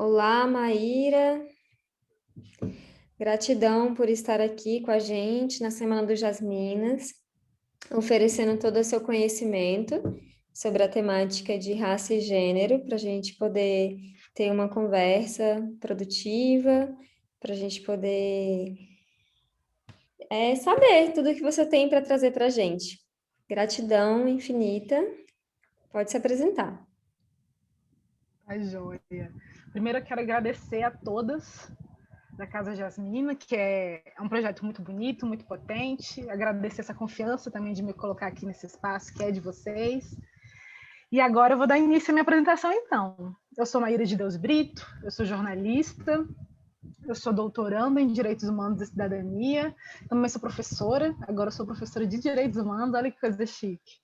Olá, Maíra. Gratidão por estar aqui com a gente na Semana do Jasminas, oferecendo todo o seu conhecimento sobre a temática de raça e gênero, para a gente poder ter uma conversa produtiva, para a gente poder saber tudo que você tem para trazer para a gente. Gratidão infinita. Pode se apresentar. Tá joia. Primeiro eu quero agradecer a todas da Casa Jasmina, que é um projeto muito bonito, muito potente. Agradecer essa confiança também de me colocar aqui nesse espaço que é de vocês. E agora eu vou dar início à minha apresentação, então. Eu sou Maíra de Deus Brito, eu sou jornalista, eu sou doutoranda em Direitos Humanos e Cidadania, também sou professora, agora eu sou professora de Direitos Humanos, olha que coisa chique.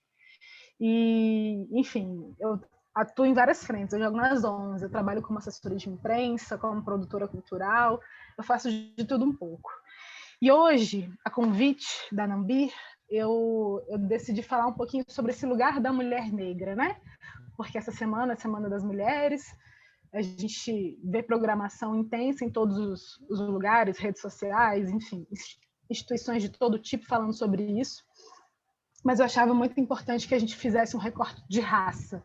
E, enfim, eu atuo em várias frentes, eu jogo nas ONGs, eu trabalho como assessora de imprensa, como produtora cultural, eu faço de tudo um pouco. E hoje, a convite da Nambir, eu decidi falar um pouquinho sobre esse lugar da mulher negra, né? Porque essa semana é a Semana das Mulheres, a gente vê programação intensa em todos os lugares, redes sociais, enfim, instituições de todo tipo falando sobre isso, mas eu achava muito importante que a gente fizesse um recorte de raça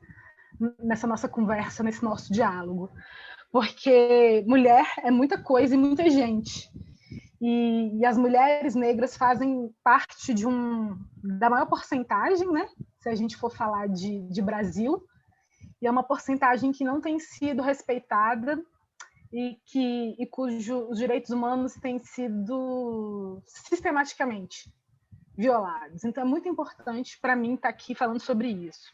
nessa nossa conversa, nesse nosso diálogo, porque mulher é muita coisa e muita gente. E as mulheres negras fazem parte da maior porcentagem, né? Se a gente for falar de Brasil, e é uma porcentagem que não tem sido respeitada e cujos direitos humanos têm sido sistematicamente violados. Então, é muito importante para mim estar aqui falando sobre isso.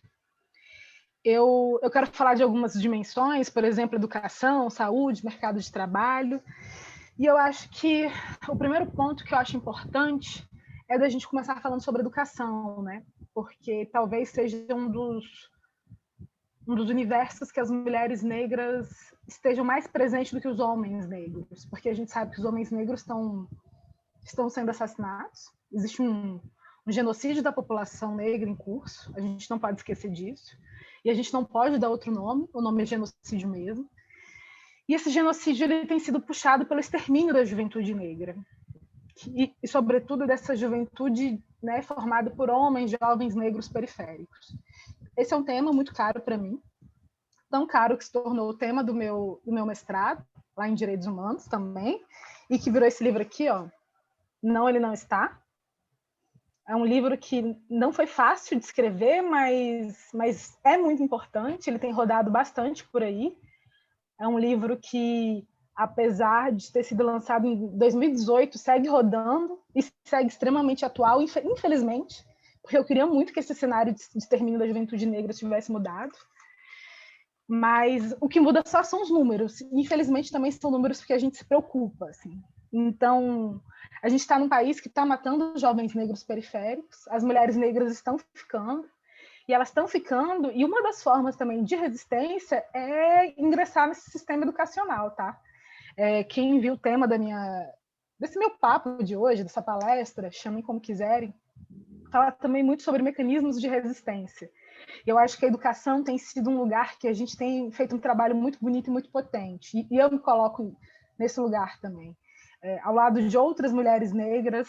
Eu quero falar de algumas dimensões, por exemplo, educação, saúde, mercado de trabalho. E eu acho que o primeiro ponto que eu acho importante é da gente começar falando sobre educação, né? Porque talvez seja um dos universos que as mulheres negras estejam mais presentes do que os homens negros, porque a gente sabe que os homens negros estão sendo assassinados, existe um genocídio da população negra em curso, a gente não pode esquecer disso, e a gente não pode dar outro nome, o nome é genocídio mesmo. E esse genocídio ele tem sido puxado pelo extermínio da juventude negra, e sobretudo dessa juventude, né, formada por homens, jovens negros periféricos. Esse é um tema muito caro para mim, tão caro que se tornou o tema do meu mestrado, lá em Direitos Humanos também, e que virou esse livro aqui, ó, Não, Ele Não Está. É um livro que não foi fácil de escrever, mas é muito importante, ele tem rodado bastante por aí. É um livro que, apesar de ter sido lançado em 2018, segue rodando e segue extremamente atual, infelizmente, porque eu queria muito que esse cenário de extermínio da juventude negra tivesse mudado. Mas o que muda só são os números. Infelizmente, também são números porque a gente se preocupa. Assim. Então, a gente está num país que está matando jovens negros periféricos, as mulheres negras estão ficando, e elas estão ficando, e uma das formas também de resistência é ingressar nesse sistema educacional, tá? Quem viu o tema desse meu papo de hoje, dessa palestra, chamem como quiserem, fala também muito sobre mecanismos de resistência. Eu acho que a educação tem sido um lugar que a gente tem feito um trabalho muito bonito e muito potente, e eu me coloco nesse lugar também. Ao lado de outras mulheres negras,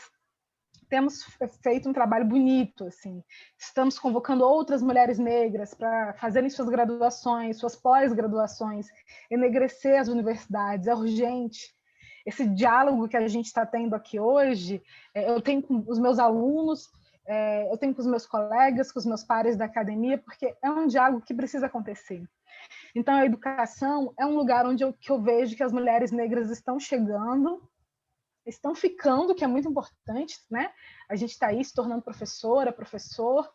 temos feito um trabalho bonito, assim. Estamos convocando outras mulheres negras para fazerem suas graduações, suas pós-graduações, enegrecer as universidades, é urgente. Esse diálogo que a gente está tendo aqui hoje, eu tenho com os meus alunos, eu tenho com os meus colegas, com os meus pares da academia, porque é um diálogo que precisa acontecer. Então, a educação é um lugar onde que eu vejo que as mulheres negras estão chegando, estão ficando, que é muito importante, né? A gente está aí se tornando professora, professor,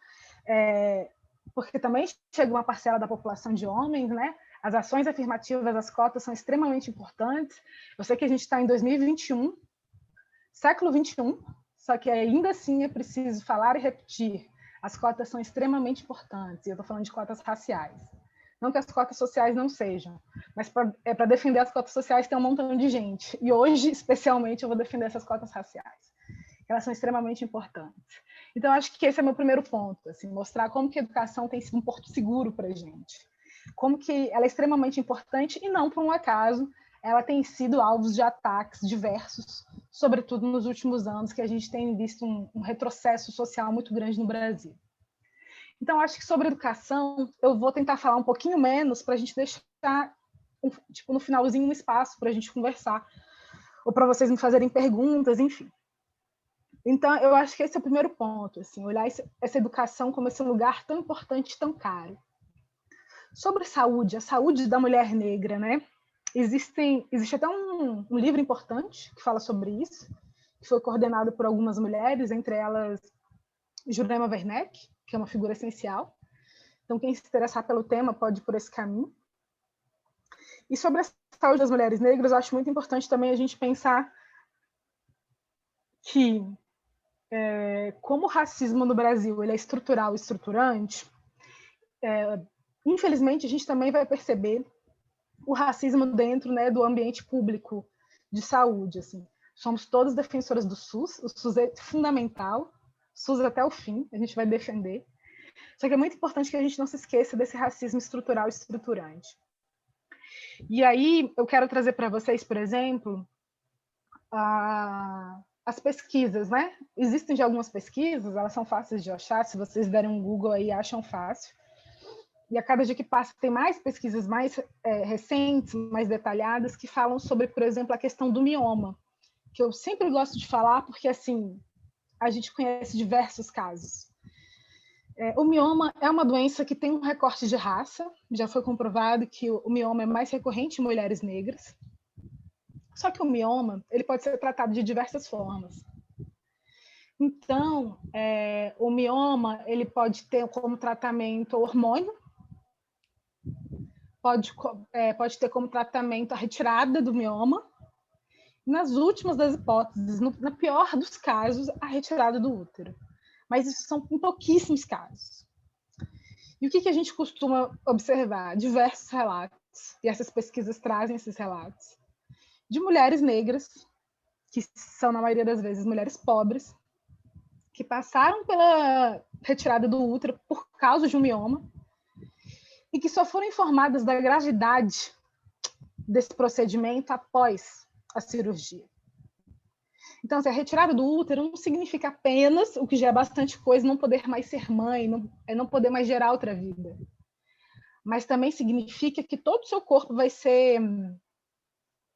porque também chega uma parcela da população de homens, né? As ações afirmativas, as cotas são extremamente importantes. Eu sei que a gente está em 2021, século 21, só que ainda assim é preciso falar e repetir. As cotas são extremamente importantes, e eu estou falando de cotas raciais. Não que as cotas sociais não sejam, mas para defender as cotas sociais tem um montão de gente. E hoje, especialmente, eu vou defender essas cotas raciais. Elas são extremamente importantes. Então, acho que esse é meu primeiro ponto, assim, mostrar como que a educação tem sido um porto seguro para a gente. como que ela é extremamente importante e não por um acaso ela tem sido alvo de ataques diversos, sobretudo nos últimos anos, que a gente tem visto um retrocesso social muito grande no Brasil. Então, acho que sobre educação, eu vou tentar falar um pouquinho menos para a gente deixar, tipo, no finalzinho, um espaço para a gente conversar, ou para vocês me fazerem perguntas, enfim. Então, eu acho que esse é o primeiro ponto, assim, olhar essa educação como esse lugar tão importante, tão caro. Sobre saúde, a saúde da mulher negra, né? Existe até um livro importante que fala sobre isso, que foi coordenado por algumas mulheres, entre elas Jurema Werneck, que é uma figura essencial. Então, quem se interessar pelo tema pode ir por esse caminho. E sobre a saúde das mulheres negras, eu acho muito importante também a gente pensar que, como o racismo no Brasil ele é estrutural e estruturante, infelizmente, a gente também vai perceber o racismo dentro, né, do ambiente público de saúde. Assim. Somos todos defensoras do SUS, o SUS é fundamental, SUS até o fim, a gente vai defender. Só que é muito importante que a gente não se esqueça desse racismo estrutural e estruturante. E aí eu quero trazer para vocês, por exemplo, as pesquisas, né? Existem já algumas pesquisas, elas são fáceis de achar, se vocês derem um Google aí, acham fácil. E a cada dia que passa tem mais pesquisas mais recentes, mais detalhadas, que falam sobre, por exemplo, a questão do mioma, que eu sempre gosto de falar, porque assim a gente conhece diversos casos. O mioma é uma doença que tem um recorte de raça, já foi comprovado que o mioma é mais recorrente em mulheres negras. Só que o mioma ele pode ser tratado de diversas formas. Então, o mioma ele pode ter como tratamento hormônio, pode ter como tratamento a retirada do mioma, nas últimas das hipóteses, na pior dos casos, a retirada do útero. Mas isso são em pouquíssimos casos. E o que a gente costuma observar? Diversos relatos, e essas pesquisas trazem esses relatos, de mulheres negras, que são, na maioria das vezes, mulheres pobres, que passaram pela retirada do útero por causa de um mioma, e que só foram informadas da gravidade desse procedimento após a cirurgia. Então, assim, a retirada do útero não significa apenas, o que já é bastante coisa, não poder mais ser mãe, não poder mais gerar outra vida. Mas também significa que todo o seu corpo vai ser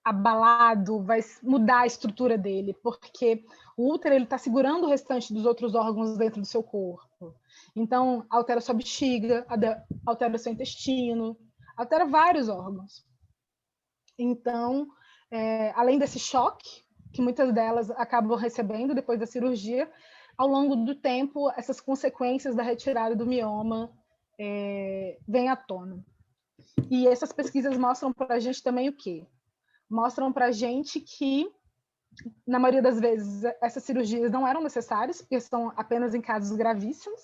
abalado, vai mudar a estrutura dele, porque o útero está segurando o restante dos outros órgãos dentro do seu corpo. Então, altera sua bexiga, altera seu intestino, altera vários órgãos. Então, além desse choque, que muitas delas acabam recebendo depois da cirurgia, ao longo do tempo, essas consequências da retirada do mioma vêm à tona. E essas pesquisas mostram para a gente também o quê? Mostram para a gente que, na maioria das vezes, essas cirurgias não eram necessárias, porque são apenas em casos gravíssimos,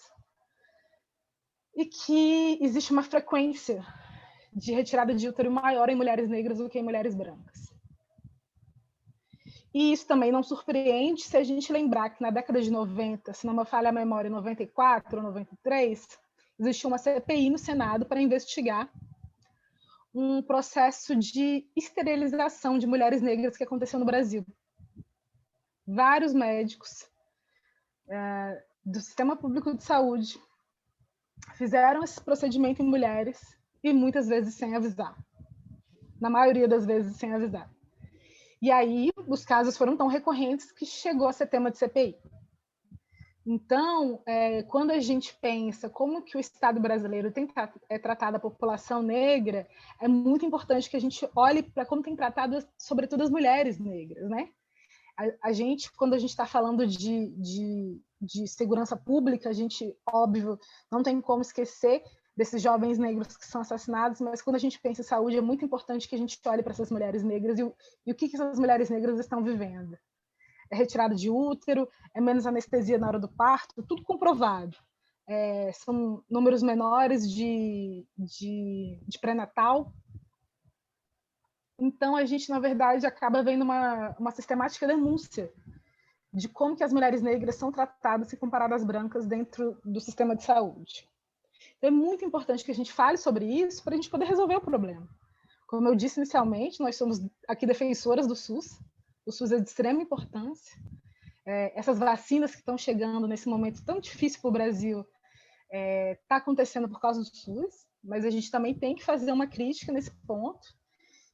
e que existe uma frequência de retirada de útero maior em mulheres negras do que em mulheres brancas. E isso também não surpreende se a gente lembrar que na década de 90, se não me falha a memória, 94 ou 93, existiu uma CPI no Senado para investigar um processo de esterilização de mulheres negras que aconteceu no Brasil. Vários médicos do Sistema Público de Saúde fizeram esse procedimento em mulheres e muitas vezes sem avisar. Na maioria das vezes sem avisar. E aí os casos foram tão recorrentes que chegou a ser tema de CPI. Então, quando a gente pensa como que o Estado brasileiro tem tratado a população negra, é muito importante que a gente olhe para como tem tratado, sobretudo, as mulheres negras, né? A gente, quando a gente está falando de segurança pública, a gente, óbvio, não tem como esquecer desses jovens negros que são assassinados, mas quando a gente pensa em saúde, é muito importante que a gente olhe para essas mulheres negras e o que essas mulheres negras estão vivendo. É retirada de útero, é menos anestesia na hora do parto, tudo comprovado. São números menores de pré-natal. Então, a gente, na verdade, acaba vendo uma sistemática denúncia de como que as mulheres negras são tratadas e comparadas às brancas dentro do sistema de saúde. Então, é muito importante que a gente fale sobre isso para a gente poder resolver o problema. Como eu disse inicialmente, nós somos aqui defensoras do SUS. O SUS é de extrema importância. Essas vacinas que estão chegando nesse momento tão difícil para o Brasil está acontecendo por causa do SUS, mas a gente também tem que fazer uma crítica nesse ponto.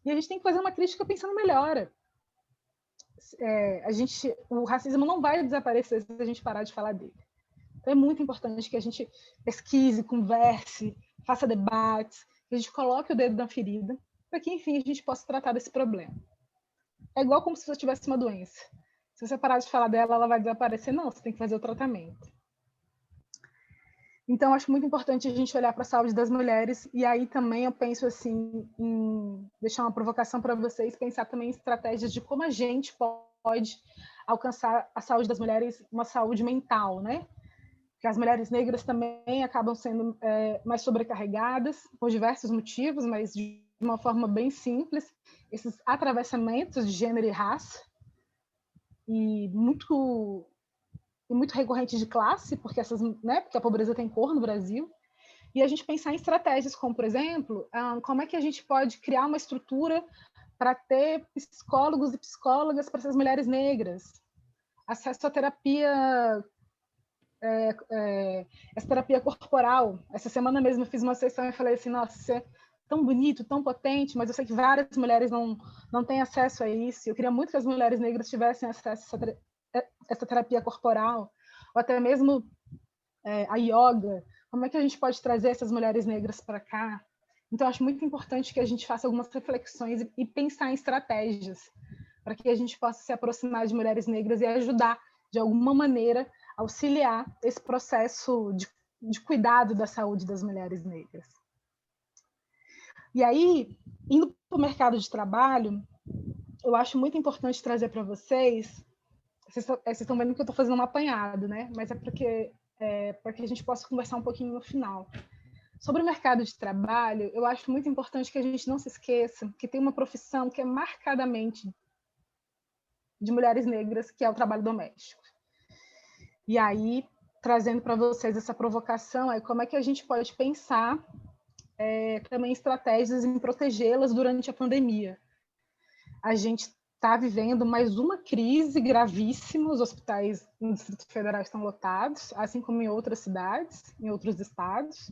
E a gente tem que fazer uma crítica pensando melhor. O racismo não vai desaparecer se a gente parar de falar dele. Então, é muito importante que a gente pesquise, converse, faça debates, que a gente coloque o dedo na ferida, para que, enfim, a gente possa tratar desse problema. É igual como se você tivesse uma doença. Se você parar de falar dela, ela vai desaparecer? Não, você tem que fazer o tratamento. Então, acho muito importante a gente olhar para a saúde das mulheres, e aí também eu penso assim, em deixar uma provocação para vocês, pensar também em estratégias de como a gente pode alcançar a saúde das mulheres, uma saúde mental, né? Porque as mulheres negras também acabam sendo mais sobrecarregadas por diversos motivos, mas de uma forma bem simples, esses atravessamentos de gênero e raça, e muito recorrente de classe, porque porque a pobreza tem cor no Brasil, e a gente pensar em estratégias como, por exemplo, como é que a gente pode criar uma estrutura para ter psicólogos e psicólogas para essas mulheres negras, acesso à terapia, essa terapia corporal. Essa semana mesmo eu fiz uma sessão e falei assim, nossa, isso é tão bonito, tão potente, mas eu sei que várias mulheres não têm acesso a isso. Eu queria muito que as mulheres negras tivessem acesso a essa terapia corporal, ou até mesmo a yoga. Como é que a gente pode trazer essas mulheres negras para cá? Então, acho muito importante que a gente faça algumas reflexões e pensar em estratégias para que a gente possa se aproximar de mulheres negras e ajudar, de alguma maneira, auxiliar esse processo de cuidado da saúde das mulheres negras. E aí, indo para o mercado de trabalho, eu acho muito importante trazer para vocês estão vendo que eu estou fazendo um apanhado, né? Mas é para que a gente possa conversar um pouquinho no final. Sobre o mercado de trabalho, eu acho muito importante que a gente não se esqueça que tem uma profissão que é marcadamente de mulheres negras, que é o trabalho doméstico. E aí, trazendo para vocês essa provocação, como é que a gente pode pensar também estratégias em protegê-las durante a pandemia. A gente está vivendo mais uma crise gravíssima, os hospitais no Distrito Federal estão lotados, assim como em outras cidades, em outros estados.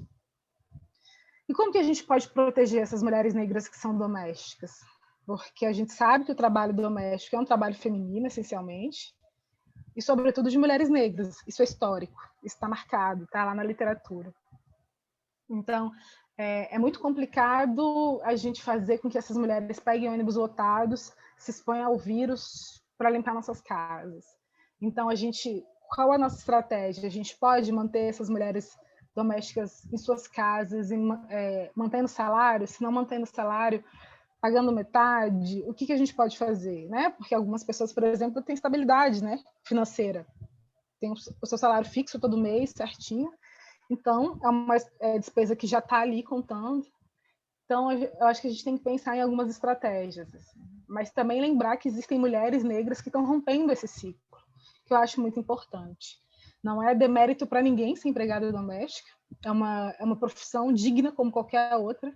E como que a gente pode proteger essas mulheres negras que são domésticas? Porque a gente sabe que o trabalho doméstico é um trabalho feminino, essencialmente, e sobretudo de mulheres negras. Isso é histórico, isso está marcado, está lá na literatura. Então, é muito complicado a gente fazer com que essas mulheres peguem ônibus lotados, se exponham ao vírus para limpar nossas casas. Então, qual a nossa estratégia? A gente pode manter essas mulheres domésticas em suas casas, mantendo salário? Se não mantendo salário, pagando metade? O que a gente pode fazer? Né? Porque algumas pessoas, por exemplo, têm estabilidade, né, financeira. Tem o seu salário fixo todo mês, certinho. Então, é uma despesa que já está ali contando. Então, eu acho que a gente tem que pensar em algumas estratégias. Assim. Mas também lembrar que existem mulheres negras que estão rompendo esse ciclo, que eu acho muito importante. Não é demérito para ninguém ser empregada doméstica, é uma profissão digna como qualquer outra,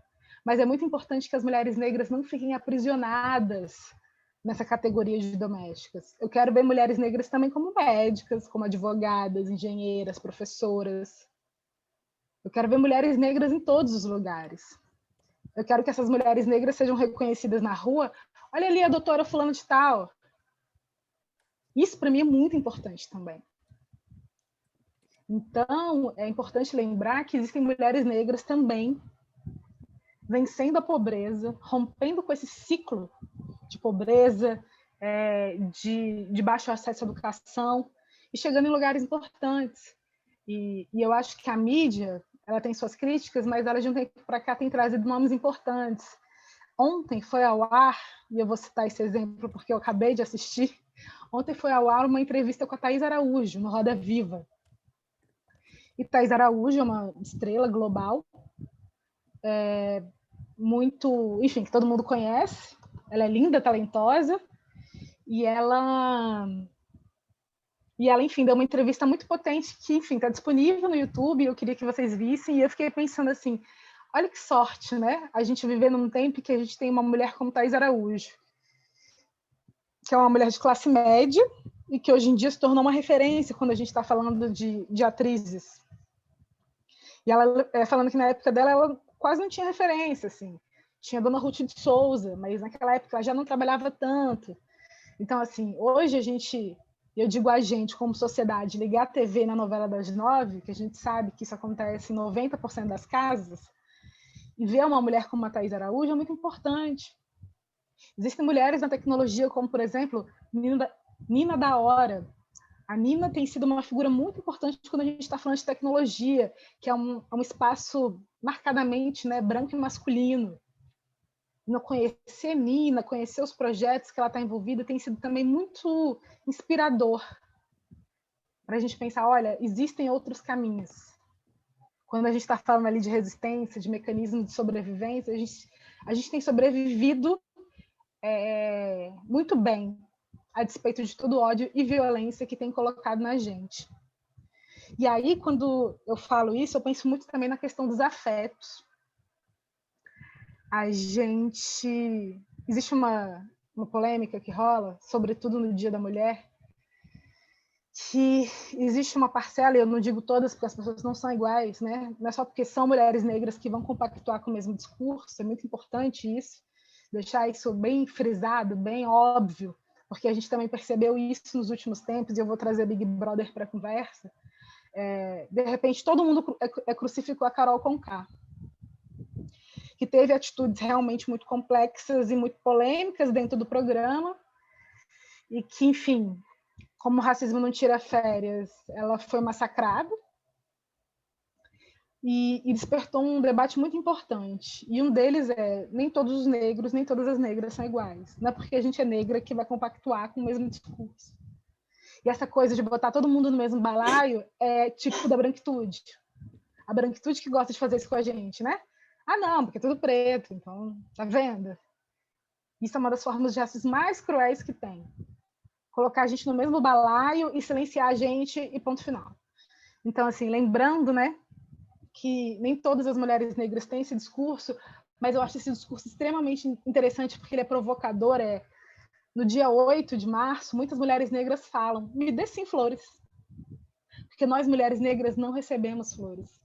mas é muito importante que as mulheres negras não fiquem aprisionadas nessa categoria de domésticas. Eu quero ver mulheres negras também como médicas, como advogadas, engenheiras, professoras. Eu quero ver mulheres negras em todos os lugares. Eu quero que essas mulheres negras sejam reconhecidas na rua. Olha ali a doutora fulano de tal. Isso, para mim, é muito importante também. Então, é importante lembrar que existem mulheres negras também vencendo a pobreza, rompendo com esse ciclo de pobreza, de baixo acesso à educação, e chegando em lugares importantes. E eu acho que a mídia, ela tem suas críticas, mas ela de um tempo para cá tem trazido nomes importantes. Ontem foi ao ar, e eu vou citar esse exemplo porque eu acabei de assistir, ontem foi ao ar uma entrevista com a Thaís Araújo, no Roda Viva. E Thaís Araújo é uma estrela global, enfim, que todo mundo conhece, ela é linda, talentosa, e ela E ela, enfim, deu uma entrevista muito potente que, enfim, está disponível no YouTube, eu queria que vocês vissem, e eu fiquei pensando assim, olha que sorte, né? A gente viver num tempo que a gente tem uma mulher como Thaís Araújo, que é uma mulher de classe média e que hoje em dia se tornou uma referência quando a gente está falando de atrizes. E ela falando que na época dela ela quase não tinha referência, assim. Tinha a Dona Ruth de Souza, mas naquela época ela já não trabalhava tanto. Então, assim, hoje a gente, eu digo a gente como sociedade, ligar a TV na novela das 9, que a gente sabe que isso acontece em 90% das casas, e ver uma mulher como a Thaís Araújo é muito importante. Existem mulheres na tecnologia, como, por exemplo, Nina da Hora. A Nina tem sido uma figura muito importante quando a gente está falando de tecnologia, que é um espaço marcadamente, né, branco e masculino. Conhecer Nina, conhecer os projetos que ela está envolvida, tem sido também muito inspirador para a gente pensar, olha, existem outros caminhos. Quando a gente está falando ali de resistência, de mecanismo de sobrevivência, a gente tem sobrevivido muito bem, a despeito de todo o ódio e violência que tem colocado na gente. E aí, quando eu falo isso, eu penso muito também na questão dos afetos. Existe uma polêmica que rola, sobretudo no Dia da Mulher, que existe uma parcela, e eu não digo todas porque as pessoas não são iguais, né? Não é só porque são mulheres negras que vão compactuar com o mesmo discurso, é muito importante isso, deixar isso bem frisado, bem óbvio, porque a gente também percebeu isso nos últimos tempos, e eu vou trazer Big Brother para a conversa. De repente, todo mundo crucificou a Carol Conká, que teve atitudes realmente muito complexas e muito polêmicas dentro do programa, e que, enfim, como o racismo não tira férias, ela foi massacrada e despertou um debate muito importante. E um deles é, nem todos os negros, nem todas as negras são iguais. Não é porque a gente é negra que vai compactuar com o mesmo discurso. E essa coisa de botar todo mundo no mesmo balaio é típico da branquitude. A branquitude que gosta de fazer isso com a gente, né? Ah, não, porque é tudo preto, então, tá vendo? Isso é uma das formas de racismo mais cruéis que tem. Colocar a gente no mesmo balaio e silenciar a gente e ponto final. Então, assim, lembrando, né, que nem todas as mulheres negras têm esse discurso, mas eu acho esse discurso extremamente interessante porque ele é provocador. No dia 8 de março, muitas mulheres negras falam, me dê sim flores. Porque nós, mulheres negras, não recebemos flores.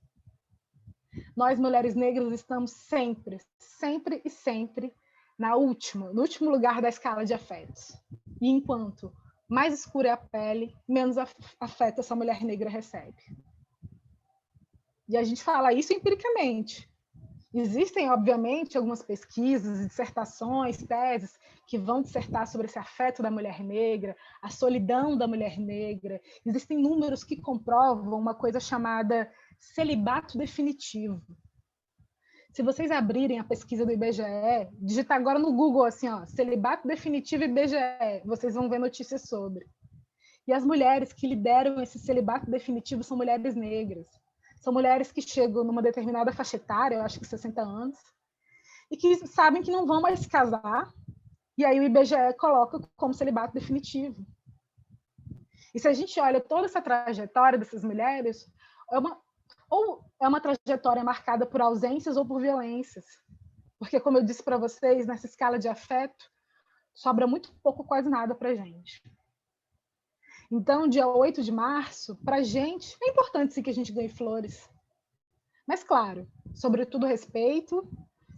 Nós, mulheres negras, estamos sempre, sempre e sempre no último lugar da escala de afetos. E enquanto mais escura é a pele, menos afeto essa mulher negra recebe. E a gente fala isso empiricamente. Existem, obviamente, algumas pesquisas, dissertações, teses que vão dissertar sobre esse afeto da mulher negra, a solidão da mulher negra. Existem números que comprovam uma coisa chamada celibato definitivo. Se vocês abrirem a pesquisa do IBGE, digitar agora no Google assim, ó, celibato definitivo IBGE, vocês vão ver notícias sobre. E as mulheres que lideram esse celibato definitivo são mulheres negras. São mulheres que chegam numa determinada faixa etária, eu acho que 60 anos, e que sabem que não vão mais se casar, e aí o IBGE coloca como celibato definitivo. E se a gente olha toda essa trajetória dessas mulheres, ou é uma trajetória marcada por ausências ou por violências. Porque, como eu disse para vocês, nessa escala de afeto, sobra muito pouco, quase nada para a gente. Então, dia 8 de março, para a gente, é importante sim que a gente ganhe flores. Mas, claro, sobretudo respeito,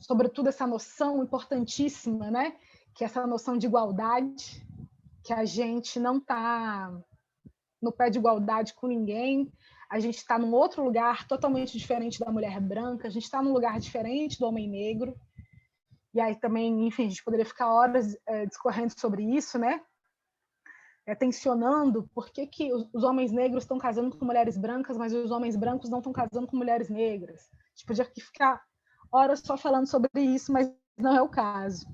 sobretudo essa noção importantíssima, né? Que é essa noção de igualdade, que a gente não está no pé de igualdade com ninguém, a gente está num outro lugar totalmente diferente da mulher branca, a gente está num lugar diferente do homem negro, e aí também, enfim, a gente poderia ficar horas discorrendo sobre isso, né? Tensionando por que os homens negros estão casando com mulheres brancas, mas os homens brancos não estão casando com mulheres negras. A gente podia ficar horas só falando sobre isso, mas não é o caso.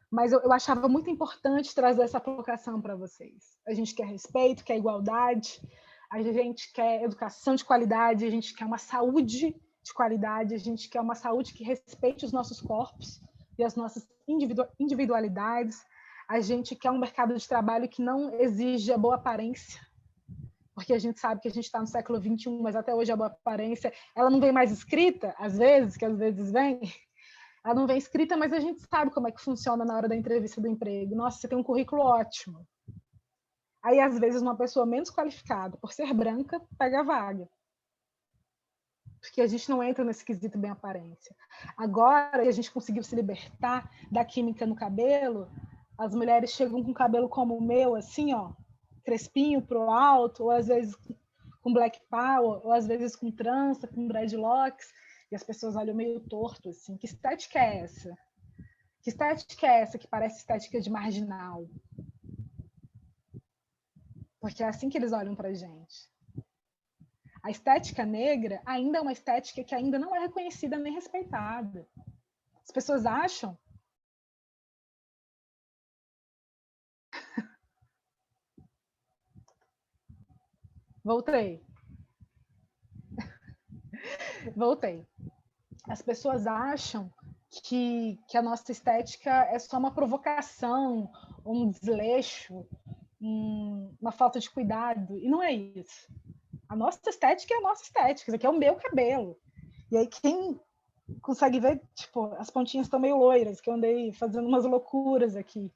Mas eu achava muito importante trazer essa provocação para vocês. A gente quer respeito, quer igualdade, a gente quer educação de qualidade, a gente quer uma saúde de qualidade, a gente quer uma saúde que respeite os nossos corpos e as nossas individualidades. A gente quer um mercado de trabalho que não exija boa aparência, porque a gente sabe que a gente está no século XXI, mas até hoje a boa aparência, ela não vem mais escrita, às vezes, que às vezes vem, ela não vem escrita, mas a gente sabe como é que funciona na hora da entrevista do emprego. Nossa, você tem um currículo ótimo. Aí, às vezes, uma pessoa menos qualificada, por ser branca, pega a vaga. Porque a gente não entra nesse quesito bem aparência. Agora que a gente conseguiu se libertar da química no cabelo, as mulheres chegam com cabelo como o meu, assim, ó, crespinho pro alto, ou às vezes com black power, ou às vezes com trança, com dreadlocks, e as pessoas olham meio torto, assim. Que estética é essa? Que estética é essa que parece estética de marginal? Porque é assim que eles olham pra gente. A estética negra ainda é uma estética que ainda não é reconhecida nem respeitada. As pessoas acham... Voltei. As pessoas acham que a nossa estética é só uma provocação, um desleixo, uma falta de cuidado. E não é isso. A nossa estética é a nossa estética. Isso aqui é o meu cabelo. E aí quem consegue ver, tipo, as pontinhas estão meio loiras, que eu andei fazendo umas loucuras aqui.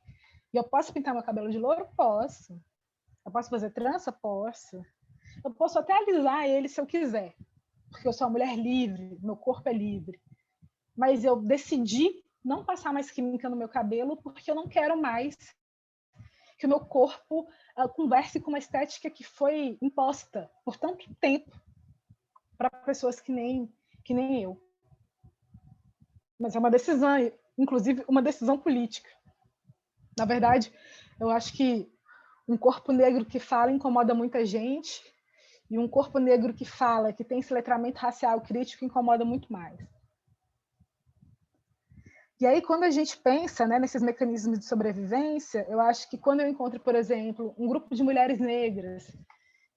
E eu posso pintar meu cabelo de loiro? Posso. Eu posso fazer trança? Posso. Eu posso até alisar ele se eu quiser, porque eu sou uma mulher livre, meu corpo é livre. Mas eu decidi não passar mais química no meu cabelo porque eu não quero mais que o meu corpo converse com uma estética que foi imposta por tanto tempo para pessoas que nem eu. Mas é uma decisão, inclusive uma decisão política. Na verdade, eu acho que um corpo negro que fala incomoda muita gente, e um corpo negro que fala, que tem esse letramento racial crítico, incomoda muito mais. E aí, quando a gente pensa, né, nesses mecanismos de sobrevivência, eu acho que quando eu encontro, por exemplo, um grupo de mulheres negras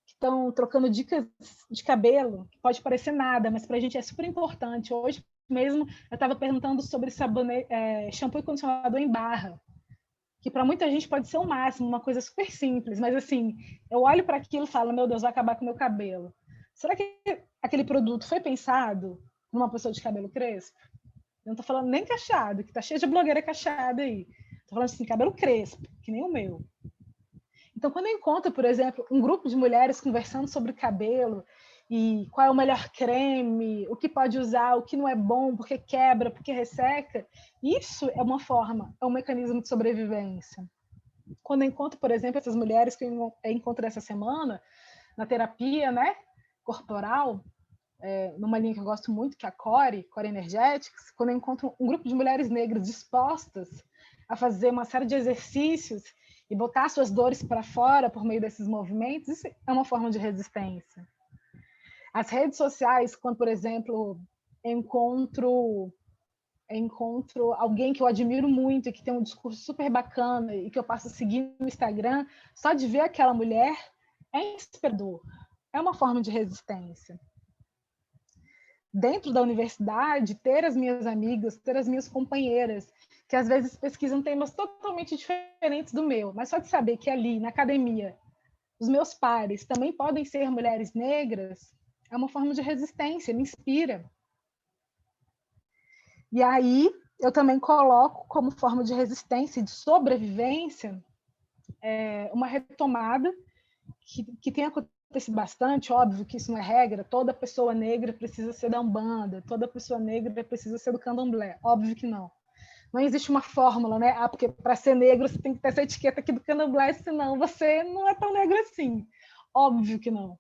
que estão trocando dicas de cabelo, que pode parecer nada, mas para a gente é super importante. Hoje mesmo eu estava perguntando sobre shampoo e condicionador em barra, que para muita gente pode ser o máximo, uma coisa super simples, mas assim, eu olho para aquilo e falo, meu Deus, vai acabar com o meu cabelo. Será que aquele produto foi pensado numa pessoa de cabelo crespo? Eu não estou falando nem cacheado, que está cheio de blogueira cacheada aí. Estou falando assim, cabelo crespo, que nem o meu. Então, quando eu encontro, por exemplo, um grupo de mulheres conversando sobre cabelo e qual é o melhor creme, o que pode usar, o que não é bom, porque quebra, porque resseca, isso é uma forma, é um mecanismo de sobrevivência. Quando eu encontro, por exemplo, essas mulheres que eu encontrei essa semana na terapia, né, corporal, numa linha que eu gosto muito, que é a Core Energetics, quando eu encontro um grupo de mulheres negras dispostas a fazer uma série de exercícios e botar suas dores para fora por meio desses movimentos, isso é uma forma de resistência. As redes sociais, quando, por exemplo, encontro alguém que eu admiro muito e que tem um discurso super bacana e que eu passo a seguir no Instagram, só de ver aquela mulher é inspirador, é uma forma de resistência. Dentro da universidade, ter as minhas amigas, ter as minhas companheiras, que às vezes pesquisam temas totalmente diferentes do meu, mas só de saber que ali, na academia, os meus pares também podem ser mulheres negras, é uma forma de resistência, me inspira. E aí, eu também coloco como forma de resistência e de sobrevivência uma retomada que tem acontecido bastante, óbvio que isso não é regra, toda pessoa negra precisa ser da Umbanda, toda pessoa negra precisa ser do Candomblé, óbvio que não. Não existe uma fórmula, né? Porque para ser negro você tem que ter essa etiqueta aqui do Candomblé, senão você não é tão negro assim. Óbvio que não.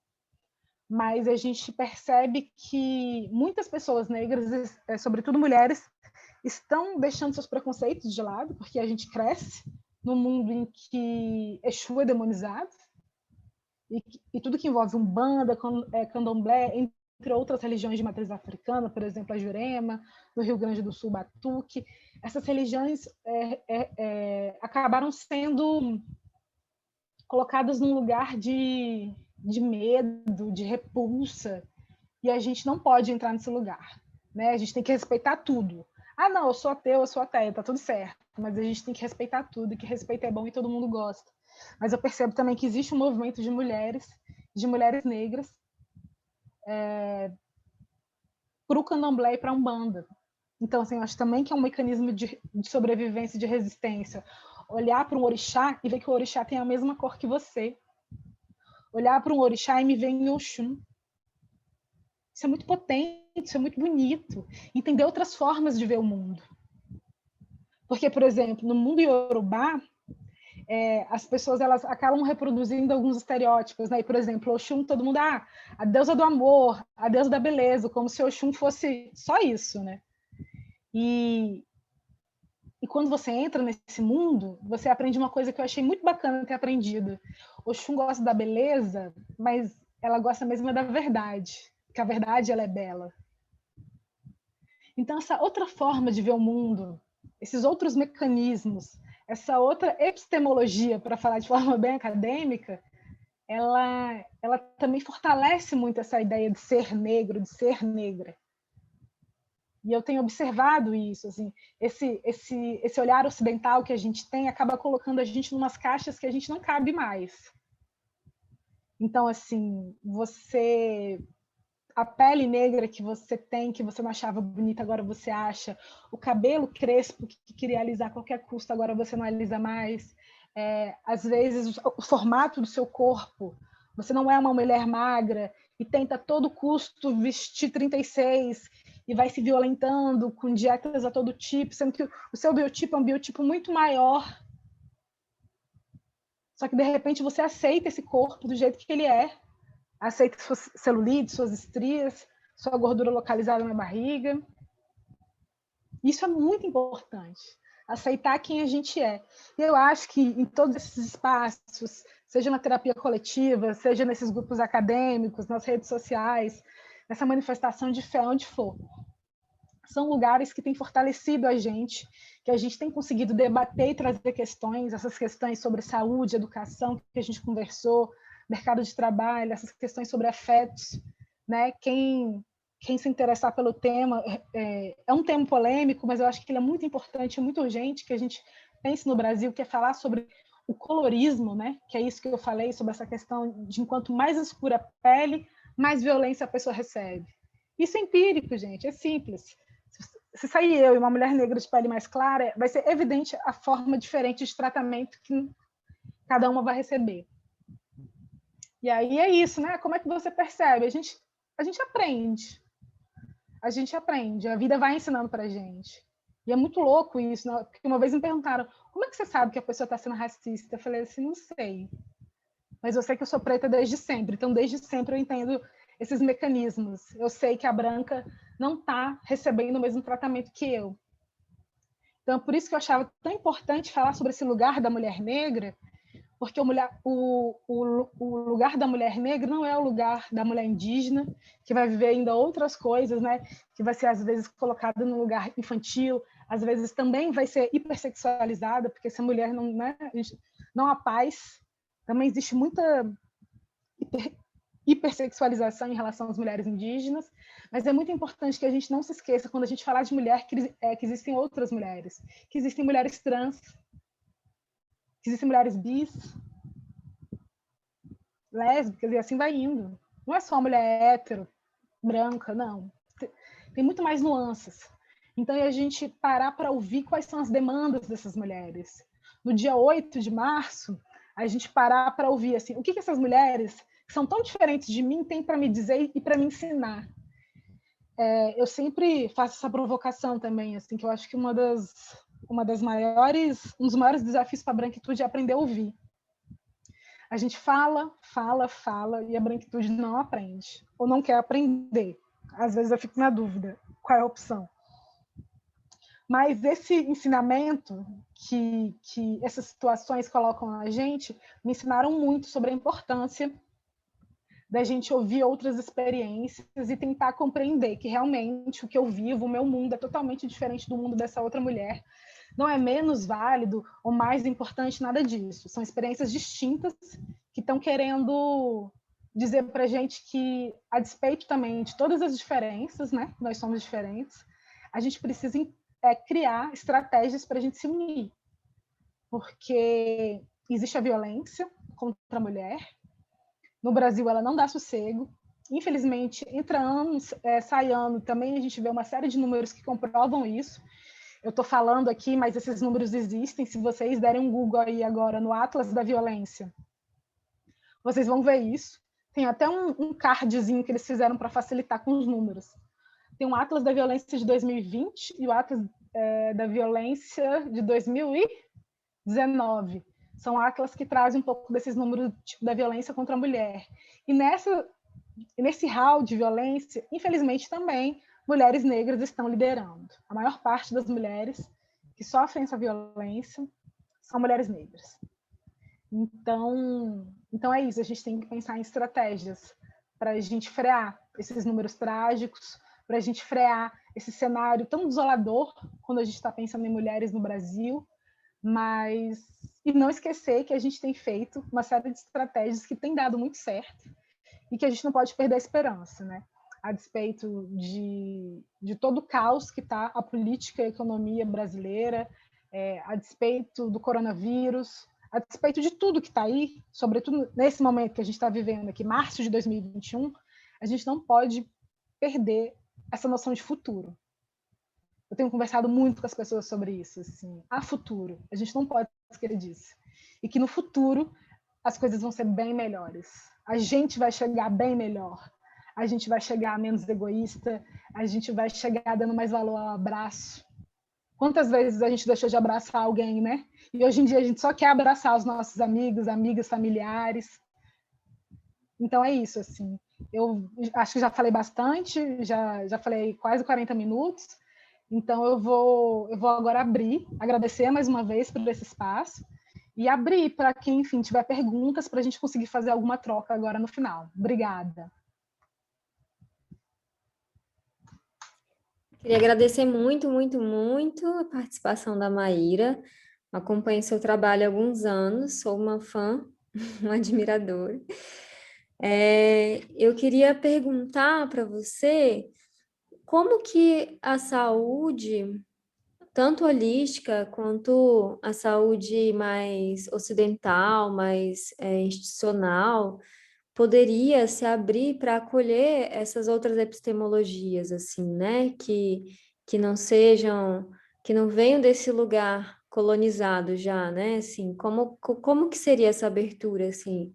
Mas a gente percebe que muitas pessoas negras, sobretudo mulheres, estão deixando seus preconceitos de lado, porque a gente cresce num mundo em que Exu é demonizado, e tudo que envolve Umbanda, Candomblé, entre outras religiões de matriz africana, por exemplo, a Jurema, no Rio Grande do Sul, Batuque, essas religiões acabaram sendo colocadas num lugar de medo, de repulsa, e a gente não pode entrar nesse lugar, né? A gente tem que respeitar tudo. Ah, não, eu sou ateu, eu sou ateia, tá tudo certo. Mas a gente tem que respeitar tudo, e que respeito é bom e todo mundo gosta. Mas eu percebo também que existe um movimento de mulheres negras, para o candomblé e para a Umbanda. Então, assim, eu acho também que é um mecanismo de sobrevivência e de resistência. Olhar para um orixá e ver que o orixá tem a mesma cor que você. Olhar para um orixá e me ver em Oxum. Isso é muito potente, isso é muito bonito. Entender outras formas de ver o mundo. Porque, por exemplo, no mundo iorubá, as pessoas elas acabam reproduzindo alguns estereótipos, né? E, por exemplo, Oxum, todo mundo, a deusa do amor, a deusa da beleza, como se Oxum fosse só isso, né? E quando você entra nesse mundo, você aprende uma coisa que eu achei muito bacana ter aprendido. Oxum gosta da beleza, mas ela gosta mesmo da verdade, porque a verdade ela é bela. Então, essa outra forma de ver o mundo, esses outros mecanismos, essa outra epistemologia, para falar de forma bem acadêmica, ela também fortalece muito essa ideia de ser negro, de ser negra. E eu tenho observado isso, assim, esse olhar ocidental que a gente tem acaba colocando a gente em umas caixas que a gente não cabe mais. Então, assim, a pele negra que você tem, que você não achava bonita, agora você acha. O cabelo crespo que queria alisar a qualquer custo, agora você não alisa mais. Às vezes, o formato do seu corpo. Você não é uma mulher magra e tenta a todo custo vestir 36 e vai se violentando com dietas a todo tipo, sendo que o seu biotipo é um biotipo muito maior. Só que, de repente, você aceita esse corpo do jeito que ele é. Aceita sua celulite, suas estrias, sua gordura localizada na barriga. Isso é muito importante. Aceitar quem a gente é. E eu acho que em todos esses espaços, seja na terapia coletiva, seja nesses grupos acadêmicos, nas redes sociais, nessa manifestação de fé, onde for, são lugares que têm fortalecido a gente, que a gente tem conseguido debater e trazer questões, essas questões sobre saúde, educação, que a gente conversou, mercado de trabalho, essas questões sobre afetos, né? Quem se interessar pelo tema, é um tema polêmico, mas eu acho que ele é muito importante, muito urgente, que a gente pense no Brasil, que é falar sobre o colorismo, né? Que é isso que eu falei, sobre essa questão de enquanto mais escura a pele, mais violência a pessoa recebe. Isso é empírico, gente, é simples. Se sair eu e uma mulher negra de pele mais clara, vai ser evidente a forma diferente de tratamento que cada uma vai receber. E aí é isso, né? Como é que você percebe? A gente aprende. A gente aprende. A vida vai ensinando pra gente. E é muito louco isso, né? Porque uma vez me perguntaram, como é que você sabe que a pessoa está sendo racista? Eu falei assim, não sei. Mas eu sei que eu sou preta desde sempre. Então, desde sempre eu entendo esses mecanismos. Eu sei que a branca não está recebendo o mesmo tratamento que eu. Então, por isso que eu achava tão importante falar sobre esse lugar da mulher negra, porque o lugar da mulher negra não é o lugar da mulher indígena, que vai viver ainda outras coisas, né? Que vai ser, às vezes, colocada no lugar infantil, às vezes também vai ser hipersexualizada, porque essa mulher não, né? Não há paz. Também existe muita hipersexualização em relação às mulheres indígenas, mas é muito importante que a gente não se esqueça, quando a gente falar de mulher, que existem outras mulheres, que existem mulheres trans, que existem mulheres bis, lésbicas, e assim vai indo. Não é só uma mulher hétero, branca, não. Tem muito mais nuances. Então, é a gente parar para ouvir quais são as demandas dessas mulheres. No dia 8 de março, a gente parar para ouvir assim, o que essas mulheres que são tão diferentes de mim têm para me dizer e para me ensinar. Eu sempre faço essa provocação também, assim, que eu acho que um dos maiores desafios para a branquitude é aprender a ouvir. A gente fala, fala, fala e a branquitude não aprende ou não quer aprender. Às vezes eu fico na dúvida qual é a opção. Mas esse ensinamento que essas situações colocam na gente me ensinaram muito sobre a importância da gente ouvir outras experiências e tentar compreender que realmente o que eu vivo, o meu mundo é totalmente diferente do mundo dessa outra mulher. Não é menos válido ou mais importante, nada disso. São experiências distintas que estão querendo dizer para a gente que, a despeito também de todas as diferenças, né? Nós somos diferentes, a gente precisa criar estratégias para a gente se unir, porque existe a violência contra a mulher. No Brasil, ela não dá sossego. Infelizmente, entra ano, sai ano, também a gente vê uma série de números que comprovam isso. Eu estou falando aqui, mas esses números existem. Se vocês derem um Google aí agora no Atlas da Violência, vocês vão ver isso. Tem até um cardzinho que eles fizeram para facilitar com os números. Tem um Atlas da Violência de 2020 e o Atlas da Violência de 2019. São atlas que trazem um pouco desses números tipo, da violência contra a mulher. E nesse hall de violência, infelizmente também, mulheres negras estão liderando. A maior parte das mulheres que sofrem essa violência são mulheres negras. Então é isso, a gente tem que pensar em estratégias para a gente frear esses números trágicos, para a gente frear esse cenário tão desolador quando a gente está pensando em mulheres no Brasil, e não esquecer que a gente tem feito uma série de estratégias que tem dado muito certo e que a gente não pode perder a esperança, né? A despeito de todo o caos que está a política e a economia brasileira, a despeito do coronavírus, a despeito de tudo que está aí, sobretudo nesse momento que a gente está vivendo aqui, março de 2021, a gente não pode perder essa noção de futuro. Eu tenho conversado muito com as pessoas sobre isso. Assim, há futuro, a gente não pode esquecer disso. E que no futuro as coisas vão ser bem melhores. A gente vai chegar bem melhor. A gente vai chegar menos egoísta, a gente vai chegar dando mais valor ao abraço. Quantas vezes a gente deixou de abraçar alguém, né? E hoje em dia a gente só quer abraçar os nossos amigos, amigas, familiares. Então é isso, assim. Eu acho que já falei bastante, já falei quase 40 minutos. Então eu vou agora agradecer mais uma vez por esse espaço e abrir para quem, enfim, tiver perguntas para a gente conseguir fazer alguma troca agora no final. Obrigada. Queria agradecer muito, muito, muito a participação da Maíra. Acompanho seu trabalho há alguns anos, sou uma fã, uma admiradora. Eu queria perguntar para você como que a saúde, tanto holística quanto a saúde mais ocidental, mais institucional, poderia se abrir para acolher essas outras epistemologias, assim, né? Que não sejam, que não venham desse lugar colonizado já, né? Assim, como que seria essa abertura, assim?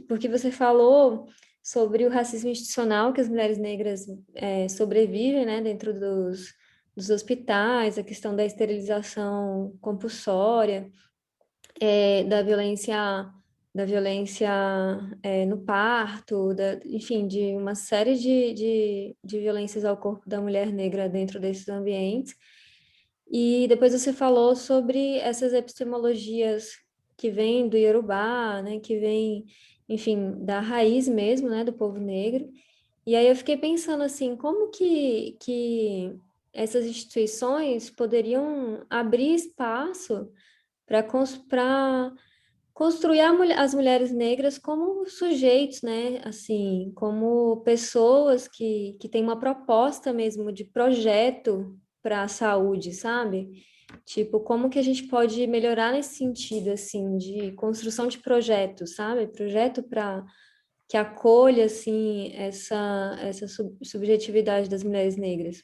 Porque você falou sobre o racismo institucional que as mulheres negras sobrevivem, né? Dentro dos hospitais, a questão da esterilização compulsória, da violência no parto, enfim, de uma série de violências ao corpo da mulher negra dentro desses ambientes. E depois você falou sobre essas epistemologias que vêm do Yorubá, né, que vêm, enfim, da raiz mesmo, né, do povo negro. E aí eu fiquei pensando assim, como que essas instituições poderiam abrir espaço para construir as mulheres negras como sujeitos, né? Assim, como pessoas que têm uma proposta mesmo de projeto para a saúde, sabe? Tipo, como que a gente pode melhorar nesse sentido, assim, de construção de projetos, sabe? Projeto para que acolha, assim, essa subjetividade das mulheres negras.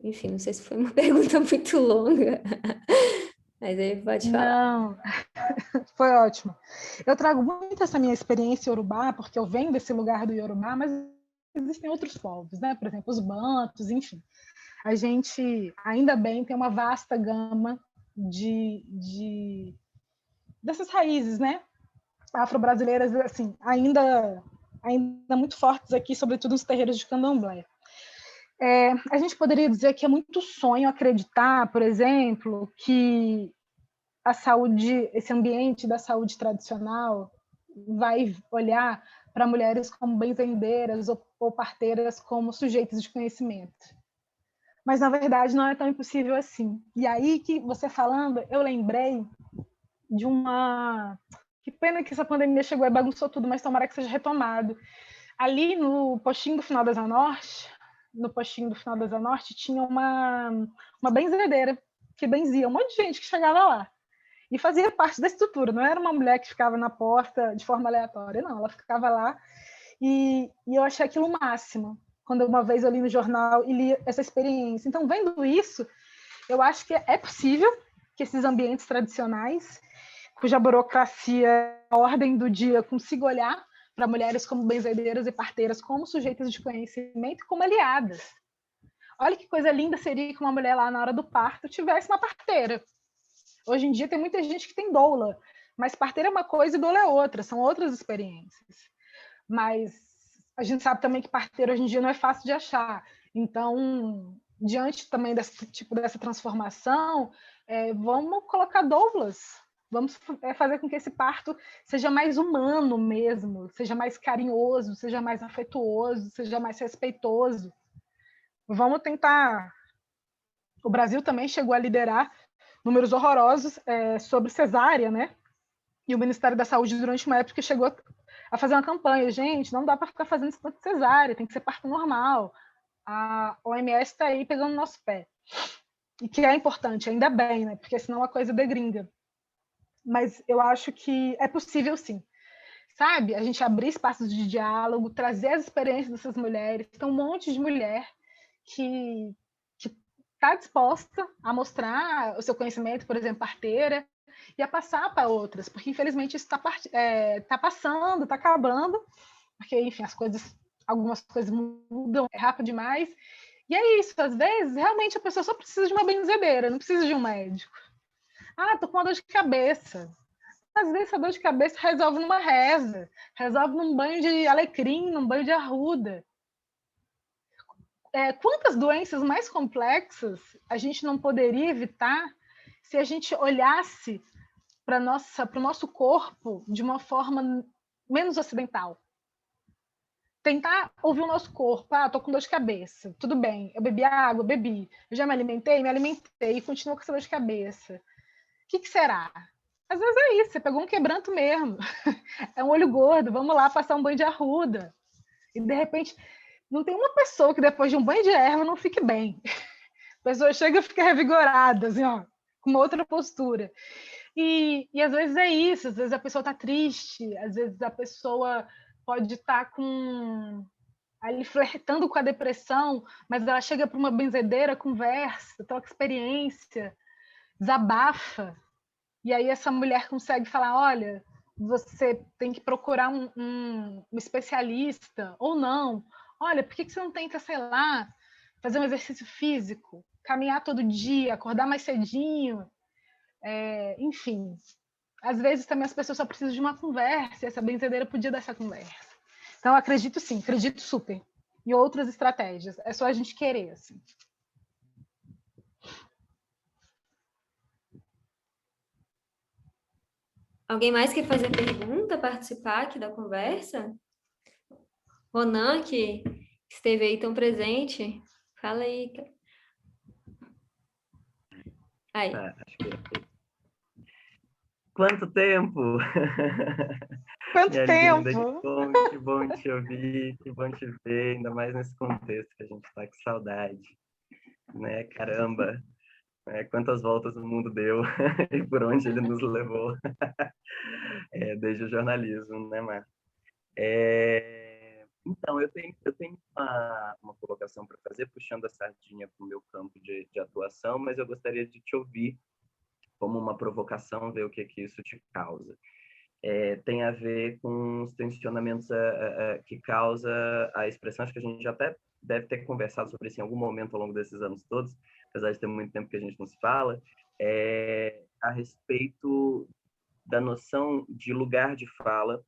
Enfim, não sei se foi uma pergunta muito longa, mas aí pode falar. Não, foi ótimo. Eu trago muito essa minha experiência iorubá, porque eu venho desse lugar do Iorubá, mas existem outros povos, né? Por exemplo, os bantos, enfim. A gente, ainda bem, tem uma vasta gama dessas raízes, né? Afro-brasileiras, assim, ainda muito fortes aqui, sobretudo nos terreiros de candomblé. A gente poderia dizer que é muito sonho acreditar, por exemplo, que a saúde, esse ambiente da saúde tradicional vai olhar para mulheres como benzendeiras ou parteiras como sujeitos de conhecimento. Mas, na verdade, não é tão impossível assim. E aí que você falando, eu lembrei de uma... Que pena que essa pandemia chegou e bagunçou tudo, mas tomara que seja retomado. Ali no postinho do final da Zona Norte, no postinho do final da Asa Norte, tinha uma benzedeira que benzia um monte de gente que chegava lá. E fazia parte da estrutura, não era uma mulher que ficava na porta de forma aleatória, não, ela ficava lá e eu achei aquilo o máximo, quando uma vez eu li no jornal e li essa experiência. Então, vendo isso, eu acho que é possível que esses ambientes tradicionais, cuja burocracia, a ordem do dia, consiga olhar para mulheres como benzedeiras e parteiras, como sujeitos de conhecimento, como aliadas. Olha que coisa linda seria que uma mulher lá na hora do parto tivesse uma parteira. Hoje em dia tem muita gente que tem doula, mas parteira é uma coisa e doula é outra, são outras experiências. Mas a gente sabe também que parteira hoje em dia não é fácil de achar. Então, diante também dessa transformação, vamos colocar doulas, vamos fazer com que esse parto seja mais humano mesmo, seja mais carinhoso, seja mais afetuoso, seja mais respeitoso. Vamos tentar. O Brasil também chegou a liderar números horrorosos sobre cesárea, né? E o Ministério da Saúde, durante uma época, chegou a fazer uma campanha. Gente, não dá para ficar fazendo isso de cesárea, tem que ser parto normal. A OMS está aí pegando no nosso pé. E que é importante, ainda bem, né? Porque senão a coisa degringa. Mas eu acho que é possível, sim. Sabe? A gente abrir espaços de diálogo, trazer as experiências dessas mulheres. Tem um monte de mulher que está disposta a mostrar o seu conhecimento, por exemplo, parteira, e a passar para outras, porque infelizmente isso está passando, está acabando, porque, enfim, algumas coisas mudam rápido demais, e é isso, às vezes, realmente a pessoa só precisa de uma benzedeira, não precisa de um médico. Ah, tô com uma dor de cabeça. Às vezes essa dor de cabeça resolve numa reza, resolve num banho de alecrim, num banho de arruda. Quantas doenças mais complexas a gente não poderia evitar se a gente olhasse para o nosso corpo de uma forma menos ocidental? Tentar ouvir o nosso corpo. Ah, tô com dor de cabeça. Tudo bem. Eu bebi água, bebi. Eu já me alimentei e continuo com essa dor de cabeça. O que será? Às vezes é isso, você pegou um quebranto mesmo. É um olho gordo, vamos lá passar um banho de arruda. E de repente, não tem uma pessoa que depois de um banho de erva não fique bem. A pessoa chega e fica revigorada, assim, ó, com uma outra postura. E às vezes é isso, às vezes a pessoa está triste, às vezes a pessoa pode estar ali flertando com a depressão, mas ela chega para uma benzedeira, conversa, troca experiência, desabafa, e aí essa mulher consegue falar, olha, você tem que procurar um especialista, ou não. Olha, por que você não tenta, sei lá, fazer um exercício físico, caminhar todo dia, acordar mais cedinho, enfim. Às vezes também as pessoas só precisam de uma conversa, e essa benzedeira podia dar essa conversa. Então, acredito sim, acredito super. E outras estratégias. É só a gente querer, assim. Alguém mais quer fazer pergunta, participar aqui da conversa? Ronan, que esteve aí tão presente. Fala aí. Aí. Acho que... Quanto tempo! Quanto Minha linda, tempo! que bom te ouvir, que bom te ver, ainda mais nesse contexto que a gente está com saudade, né? Caramba, quantas voltas o mundo deu e por onde ele nos levou, desde o jornalismo, né, Mar? Então, eu tenho uma colocação para fazer, puxando a sardinha para o meu campo de atuação, mas eu gostaria de te ouvir como uma provocação, ver o que isso te causa. Tem a ver com os tensionamentos que causa a expressão, acho que a gente já até deve ter conversado sobre isso em algum momento ao longo desses anos todos, apesar de ter muito tempo que a gente não se fala, a respeito da noção de lugar de fala,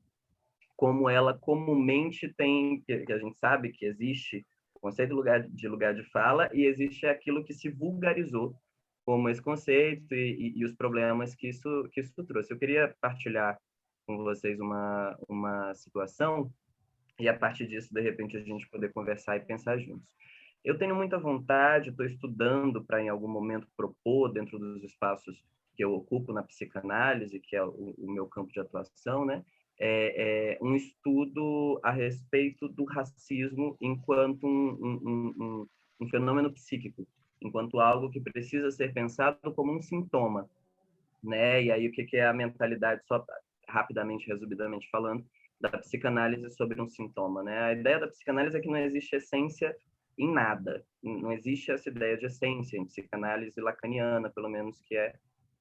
como ela comumente tem, que a gente sabe que existe o conceito de lugar de fala e existe aquilo que se vulgarizou como esse conceito e os problemas que isso trouxe. Eu queria partilhar com vocês uma situação e a partir disso, de repente, a gente poder conversar e pensar juntos. Eu tenho muita vontade, estou estudando para, em algum momento, propor dentro dos espaços que eu ocupo na psicanálise, que é o meu campo de atuação, né? um estudo a respeito do racismo enquanto um fenômeno psíquico, enquanto algo que precisa ser pensado como um sintoma, né? E aí o que é a mentalidade, só rapidamente, resumidamente falando, da psicanálise sobre um sintoma, né? A ideia da psicanálise é que não existe essência em nada, não existe essa ideia de essência em psicanálise lacaniana, pelo menos, que é,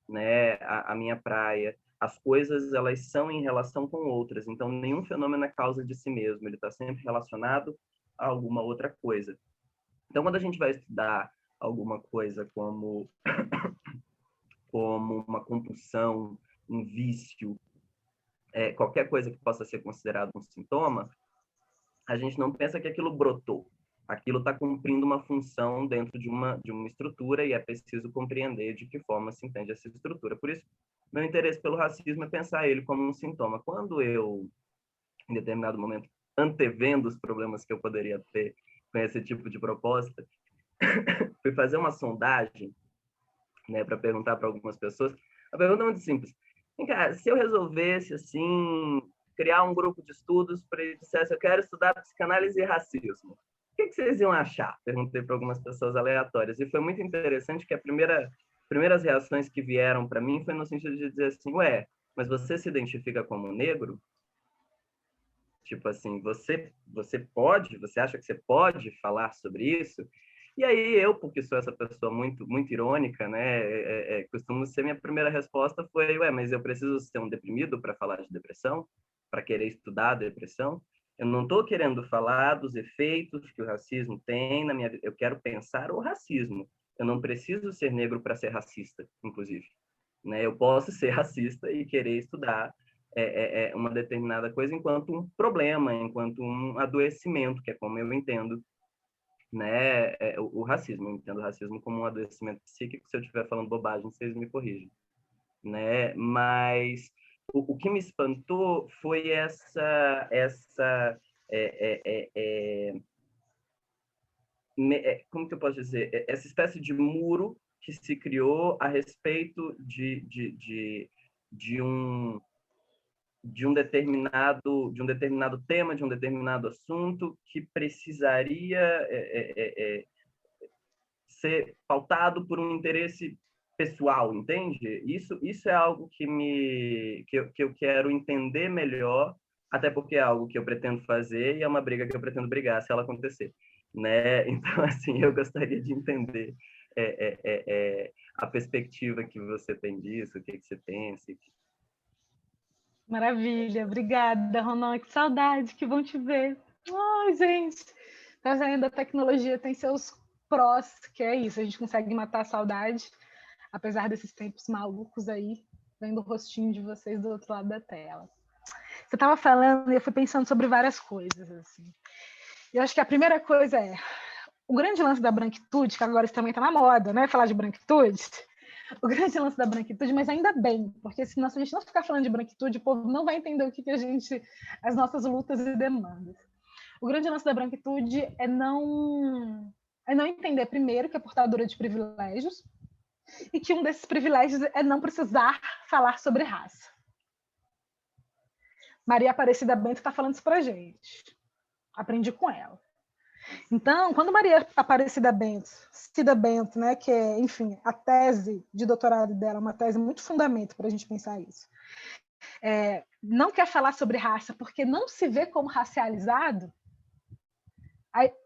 né, a minha praia. As coisas, elas são em relação com outras, então nenhum fenômeno é causa de si mesmo, ele está sempre relacionado a alguma outra coisa. Então, quando a gente vai estudar alguma coisa como uma compulsão, um vício, qualquer coisa que possa ser considerado um sintoma, a gente não pensa que aquilo brotou. Aquilo está cumprindo uma função dentro de uma estrutura e é preciso compreender de que forma se entende essa estrutura. Por isso, meu interesse pelo racismo é pensar ele como um sintoma. Quando eu, em determinado momento, antevendo os problemas que eu poderia ter com esse tipo de proposta, fui fazer uma sondagem, né, para perguntar para algumas pessoas. A pergunta é muito simples. Cara, se eu resolvesse, assim, criar um grupo de estudos para ele dissesse, eu quero estudar psicanálise e racismo, o que vocês iam achar? Perguntei para algumas pessoas aleatórias. E foi muito interessante que primeiras reações que vieram para mim foi no sentido de dizer assim, ué, mas você se identifica como negro? Tipo assim, você acha que você pode falar sobre isso? E aí eu, porque sou essa pessoa muito irônica, né, costumo ser, minha primeira resposta foi, ué, mas eu preciso ser um deprimido para falar de depressão? Para querer estudar a depressão? Eu não estou querendo falar dos efeitos que o racismo tem na minha vida, eu quero pensar o racismo. Eu não preciso ser negro para ser racista, inclusive. Né? Eu posso ser racista e querer estudar uma determinada coisa enquanto um problema, enquanto um adoecimento, que é como eu entendo, né, o racismo. Eu entendo o racismo como um adoecimento psíquico. Se eu estiver falando bobagem, vocês me corrigem, né? Mas o que me espantou foi como que eu posso dizer? Essa espécie de muro que se criou a respeito de um determinado tema, de um determinado assunto que precisaria ser pautado por um interesse pessoal, entende? Isso é algo que eu quero entender melhor, até porque é algo que eu pretendo fazer e é uma briga que eu pretendo brigar se ela acontecer, né? Então, assim, eu gostaria de entender a perspectiva que você tem disso, o que você pensa. Maravilha, obrigada, Ronan, que saudade, que bom te ver. Ai, gente, tá vendo? A tecnologia tem seus prós, que é isso, a gente consegue matar a saudade, apesar desses tempos malucos aí, vendo o rostinho de vocês do outro lado da tela. Você estava falando e eu fui pensando sobre várias coisas, assim. Eu acho que a primeira coisa é o grande lance da branquitude, que agora isso também está na moda, né? Falar de branquitude. O grande lance da branquitude, mas ainda bem, porque senão, se a gente não ficar falando de branquitude, o povo não vai entender o que a gente, as nossas lutas e demandas. O grande lance da branquitude é não entender, primeiro, que é portadora de privilégios, e que um desses privilégios é não precisar falar sobre raça. Maria Aparecida Bento está falando isso para a gente. Aprendi com ela. Então, quando Maria Aparecida Bento, Cida Bento, né, que é, enfim, a tese de doutorado dela, uma tese muito fundamental para a gente pensar isso, não quer falar sobre raça porque não se vê como racializado,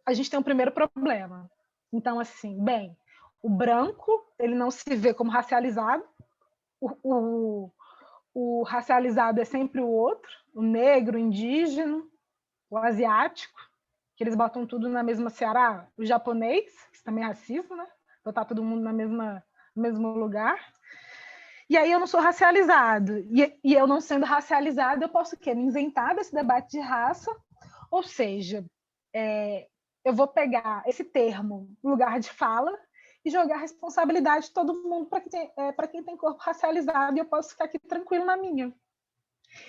a gente tem um primeiro problema. Então, assim, bem, o branco, ele não se vê como racializado, o racializado é sempre o outro, o negro, o indígena, o asiático, que eles botam tudo na mesma seara, o japonês, que também é racismo, né? Botar todo mundo no mesmo lugar. E aí eu não sou racializado. E eu não sendo racializado, eu posso o quê? Me isentar desse debate de raça, ou seja, eu vou pegar esse termo no lugar de fala e jogar a responsabilidade de todo mundo para quem tem corpo racializado, e eu posso ficar aqui tranquilo na minha.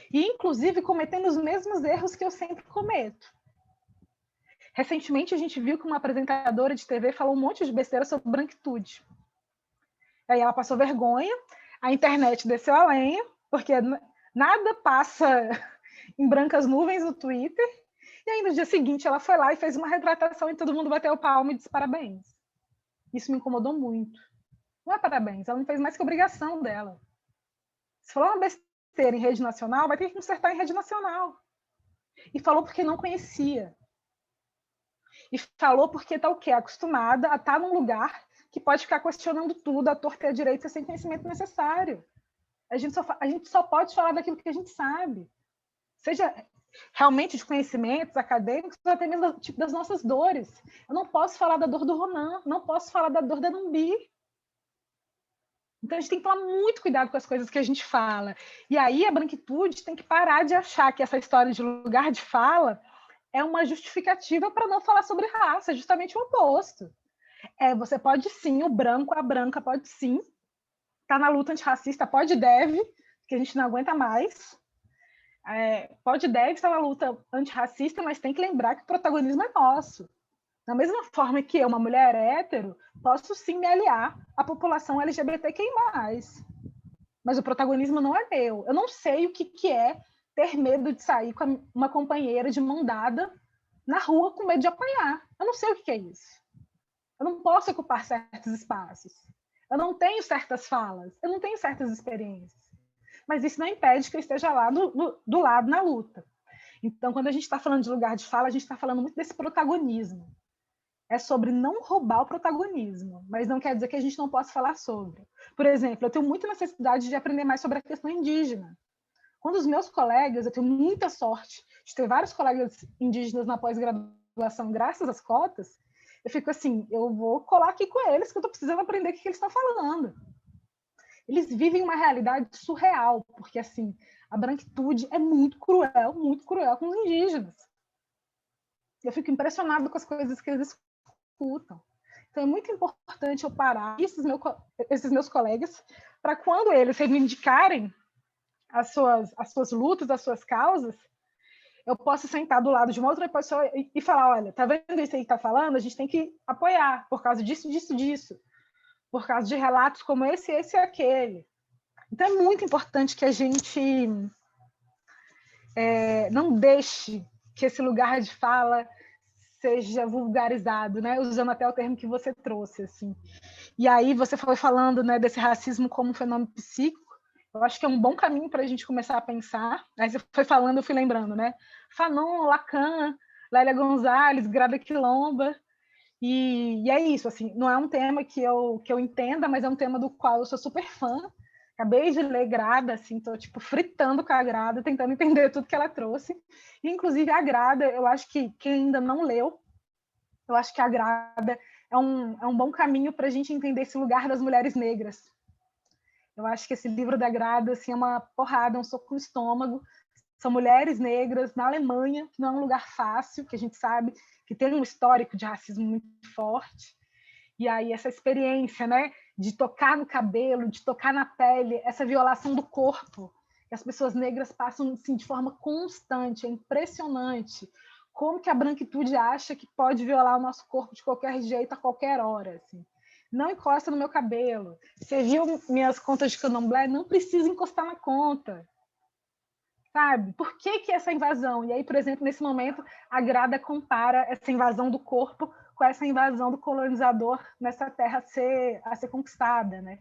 E, inclusive, cometendo os mesmos erros que eu sempre cometo. Recentemente, a gente viu que uma apresentadora de TV falou um monte de besteira sobre branquitude. Aí ela passou vergonha, a internet desceu a lenha, porque nada passa em brancas nuvens no Twitter, e aí no dia seguinte ela foi lá e fez uma retratação e todo mundo bateu o palmo e disse parabéns. Isso me incomodou muito. Não é parabéns, ela não fez mais que obrigação dela. Se falou uma besteira em rede nacional, vai ter que consertar em rede nacional. E falou porque não conhecia. E falou porque está o quê? Acostumada a estar num lugar que pode ficar questionando tudo, a torta e a direita, sem conhecimento necessário. A gente só pode falar daquilo que a gente sabe. Seja realmente de conhecimentos acadêmicos, ou até mesmo tipo, das nossas dores. Eu não posso falar da dor do Ronan, não posso falar da dor da Numbi. Então, a gente tem que tomar muito cuidado com as coisas que a gente fala. E aí, a branquitude tem que parar de achar que essa história de lugar de fala é uma justificativa para não falar sobre raça, é justamente o oposto. Você pode sim, o branco, a branca pode sim, tá na luta antirracista, pode e deve, que a gente não aguenta mais. Pode e deve estar na luta antirracista, mas tem que lembrar que o protagonismo é nosso. Da mesma forma que eu, uma mulher hétero, posso sim me aliar à população LGBTQI+. Mas o protagonismo não é meu. Eu não sei o que é ter medo de sair com uma companheira de mão dada na rua com medo de apanhar. Eu não sei o que é isso. Eu não posso ocupar certos espaços. Eu não tenho certas falas. Eu não tenho certas experiências. Mas isso não impede que eu esteja lá do lado na luta. Então, quando a gente está falando de lugar de fala, a gente está falando muito desse protagonismo. É sobre não roubar o protagonismo, mas não quer dizer que a gente não possa falar sobre. Por exemplo, eu tenho muita necessidade de aprender mais sobre a questão indígena. Quando os meus colegas, eu tenho muita sorte de ter vários colegas indígenas na pós-graduação, graças às cotas, eu fico assim, eu vou colar aqui com eles, que eu estou precisando aprender o que eles estão falando. Eles vivem uma realidade surreal, porque assim, a branquitude é muito cruel com os indígenas. Eu fico impressionado com as coisas que eles escutam. Então, é muito importante eu parar esses meus colegas para quando eles reivindicarem as suas lutas, as suas causas, eu possa sentar do lado de uma outra pessoa e falar, olha, tá vendo isso aí que tá falando? A gente tem que apoiar por causa disso, disso, disso. Por causa de relatos como esse e aquele. Então, é muito importante que a gente não deixe que esse lugar de fala seja vulgarizado, né? Usando até o termo que você trouxe, assim. E aí você foi falando, né, desse racismo como um fenômeno psíquico. Eu acho que é um bom caminho para a gente começar a pensar. Aí você foi falando, eu fui lembrando, né? Fanon, Lacan, Lélia Gonzalez, Grada Quilomba. E é isso, assim, não é um tema que eu entenda, mas é um tema do qual eu sou super fã. Acabei de ler Grada, assim, tô tipo fritando com a Grada, tentando entender tudo que ela trouxe. E, inclusive, a Grada, eu acho que quem ainda não leu, eu acho que a Grada é um bom caminho para a gente entender esse lugar das mulheres negras. Eu acho que esse livro da Grada assim, é uma porrada, um soco no estômago. São mulheres negras na Alemanha, que não é um lugar fácil, que a gente sabe que tem um histórico de racismo muito forte. E aí essa experiência, né, de tocar no cabelo, de tocar na pele, essa violação do corpo, que as pessoas negras passam assim, de forma constante, é impressionante. Como que a branquitude acha que pode violar o nosso corpo de qualquer jeito, a qualquer hora, assim. Não encosta no meu cabelo. Você viu minhas contas de candomblé? Não precisa encostar na conta. Sabe? Por que essa invasão? E aí, por exemplo, nesse momento, a Grada compara essa invasão do corpo com essa invasão do colonizador nessa terra a ser conquistada, né?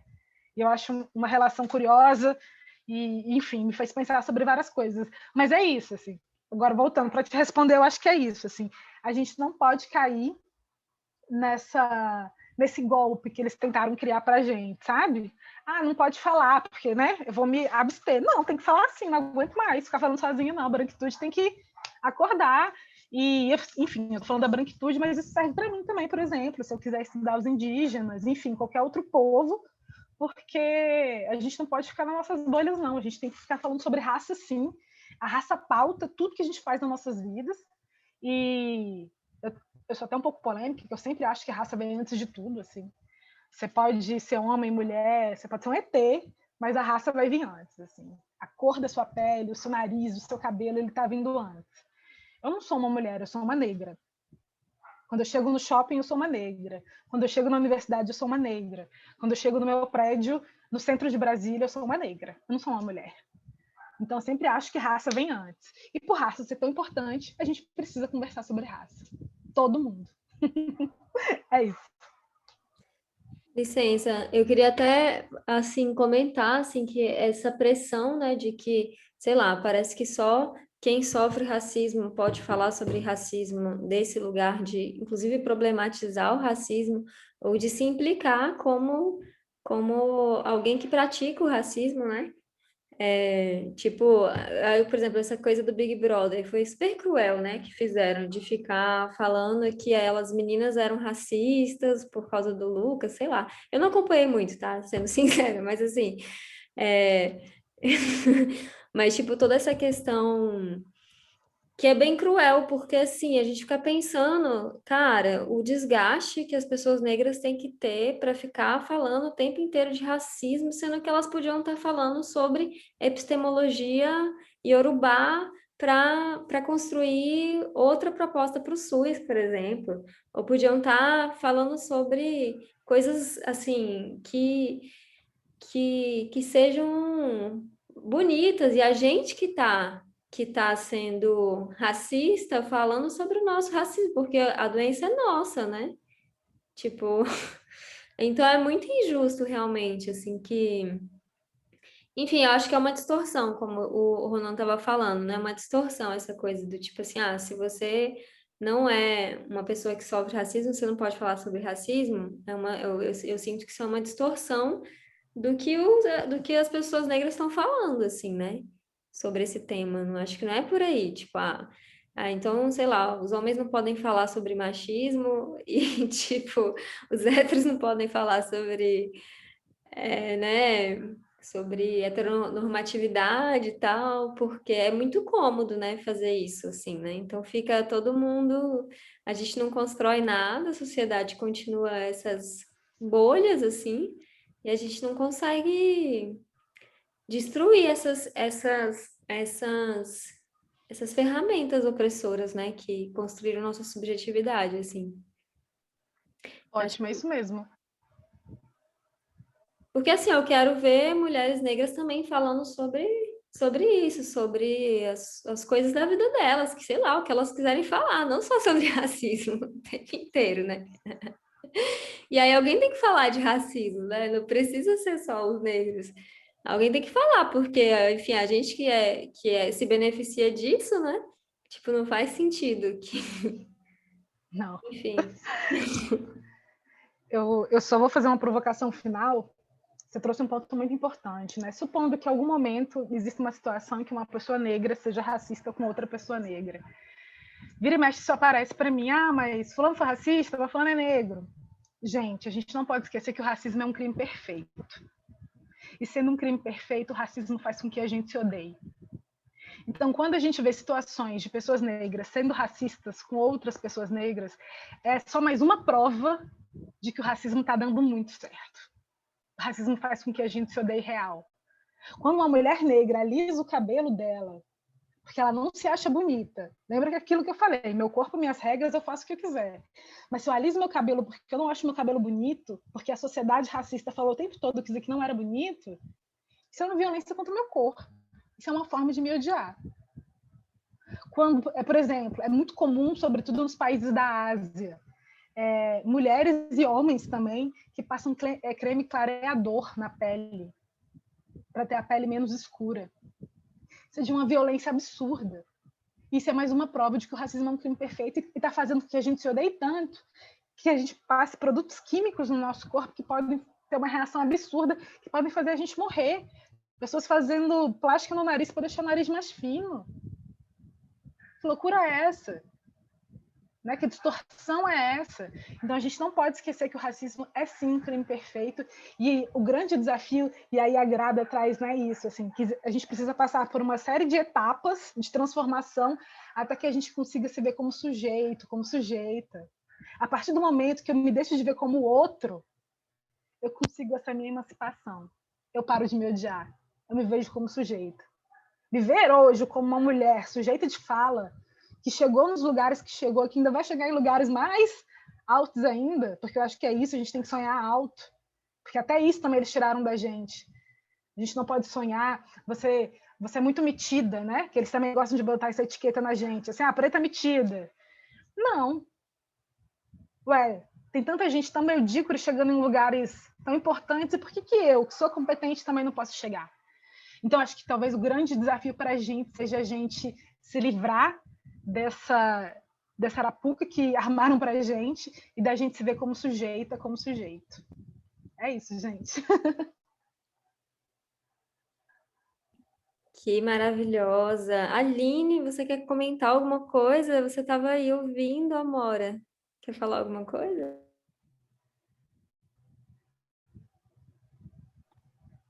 E eu acho uma relação curiosa e, enfim, me fez pensar sobre várias coisas. Mas é isso, assim. Agora, voltando para te responder, eu acho que é isso, assim. A gente não pode cair nesse golpe que eles tentaram criar para a gente, sabe? Ah, não pode falar, porque, né, eu vou me abster. Não, tem que falar assim, não aguento mais ficar falando sozinha, não. A branquitude tem que acordar. E, enfim, eu tô falando da branquitude, mas isso serve para mim também, por exemplo, se eu quiser estudar os indígenas, enfim, qualquer outro povo, porque a gente não pode ficar nas nossas bolhas, não. A gente tem que ficar falando sobre raça, sim. A raça pauta tudo que a gente faz nas nossas vidas. E eu sou até um pouco polêmica, porque eu sempre acho que a raça vem antes de tudo, assim. Você pode ser homem, mulher, você pode ser um ET, mas a raça vai vir antes, assim. A cor da sua pele, o seu nariz, o seu cabelo, ele tá vindo antes. Eu não sou uma mulher, eu sou uma negra. Quando eu chego no shopping, eu sou uma negra. Quando eu chego na universidade, eu sou uma negra. Quando eu chego no meu prédio, no centro de Brasília, eu sou uma negra. Eu não sou uma mulher. Então, eu sempre acho que raça vem antes. E por raça ser tão importante, a gente precisa conversar sobre raça. Todo mundo. É isso. Licença, eu queria até, assim, comentar, assim, que essa pressão, né, de que, sei lá, parece que só quem sofre racismo pode falar sobre racismo desse lugar de, inclusive, problematizar o racismo ou de se implicar como alguém que pratica o racismo, né? Tipo, aí, por exemplo, essa coisa do Big Brother foi super cruel, né? Que fizeram de ficar falando que elas meninas eram racistas por causa do Lucas, sei lá. Eu não acompanhei muito, tá? Sendo sincera, mas assim. é, Mas, tipo, toda essa questão que é bem cruel, porque assim, a gente fica pensando, cara, o desgaste que as pessoas negras têm que ter para ficar falando o tempo inteiro de racismo, sendo que elas podiam estar falando sobre epistemologia iorubá para construir outra proposta para o SUS, por exemplo. Ou podiam estar falando sobre coisas assim que sejam bonitas, e a gente que tá sendo racista falando sobre o nosso racismo, porque a doença é nossa, né? Tipo, então é muito injusto realmente, assim, que... Enfim, eu acho que é uma distorção, como o Ronan estava falando, né? Uma distorção essa coisa do tipo assim, se você não é uma pessoa que sofre racismo, você não pode falar sobre racismo. Eu sinto que isso é uma distorção do que as pessoas negras estão falando, assim, né? Sobre esse tema. Não acho que não é por aí, tipo, então, sei lá, os homens não podem falar sobre machismo e, tipo, os héteros não podem falar sobre, né, sobre heteronormatividade e tal, porque é muito cômodo, né, fazer isso, assim, né? Então fica todo mundo, a gente não constrói nada, a sociedade continua essas bolhas, assim, e a gente não consegue destruir essas ferramentas opressoras, né, que construíram nossa subjetividade, assim. Acho Ótimo, é isso mesmo. Porque assim, eu quero ver mulheres negras também falando sobre isso, sobre as coisas da vida delas, que sei lá, o que elas quiserem falar, não só sobre racismo o tempo inteiro, né? E aí alguém tem que falar de racismo, né? Não precisa ser só os negros. Alguém tem que falar, porque, enfim, a gente se beneficia disso, né? Tipo, não faz sentido que, Não. enfim. Eu só vou fazer uma provocação final. Você trouxe um ponto muito importante, né? Supondo que em algum momento existe uma situação em que uma pessoa negra seja racista com outra pessoa negra. Vira e mexe, isso aparece para mim. Mas fulano foi racista, mas fulano é negro. Gente, a gente não pode esquecer que o racismo é um crime perfeito. E sendo um crime perfeito, o racismo faz com que a gente se odeie. Então, quando a gente vê situações de pessoas negras sendo racistas com outras pessoas negras, é só mais uma prova de que o racismo está dando muito certo. O racismo faz com que a gente se odeie real. Quando uma mulher negra alisa o cabelo dela, porque ela não se acha bonita, lembra que aquilo que eu falei, meu corpo, minhas regras, eu faço o que eu quiser. Mas se eu aliso meu cabelo porque eu não acho meu cabelo bonito, porque a sociedade racista falou o tempo todo que isso aqui não era bonito, isso é uma violência contra o meu corpo. Isso é uma forma de me odiar. Quando, por exemplo, é muito comum, sobretudo nos países da Ásia, mulheres e homens também que passam creme clareador na pele para ter a pele menos escura. Isso é de uma violência absurda. Isso é mais uma prova de que o racismo é um crime perfeito e está fazendo com que a gente se odeie tanto que a gente passe produtos químicos no nosso corpo que podem ter uma reação absurda, que podem fazer a gente morrer. Pessoas fazendo plástica no nariz para deixar o nariz mais fino. Que loucura é essa? Né? Que distorção é essa? Então a gente não pode esquecer que o racismo é sim um crime perfeito e o grande desafio, e aí a Grada traz, né, isso, assim, que a gente precisa passar por uma série de etapas de transformação até que a gente consiga se ver como sujeito, como sujeita. A partir do momento que eu me deixo de ver como outro, eu consigo essa minha emancipação. Eu paro de me odiar. Eu me vejo como sujeito. Viver hoje como uma mulher sujeita de fala, que chegou nos lugares que chegou, que ainda vai chegar em lugares mais altos ainda, porque eu acho que é isso, a gente tem que sonhar alto, porque até isso também eles tiraram da gente. A gente não pode sonhar, você você é muito metida, né? Que eles também gostam de botar essa etiqueta na gente, assim, preta metida. Não. Ué, tem tanta gente tão medíocre chegando em lugares tão importantes, e por que eu, que sou competente, também não posso chegar? Então, acho que talvez o grande desafio para a gente seja a gente se livrar dessa arapuca que armaram para a gente e da gente se ver como sujeita, como sujeito. É isso, gente. Que maravilhosa. Aline, você quer comentar alguma coisa? Você estava aí ouvindo, Amora. Quer falar alguma coisa?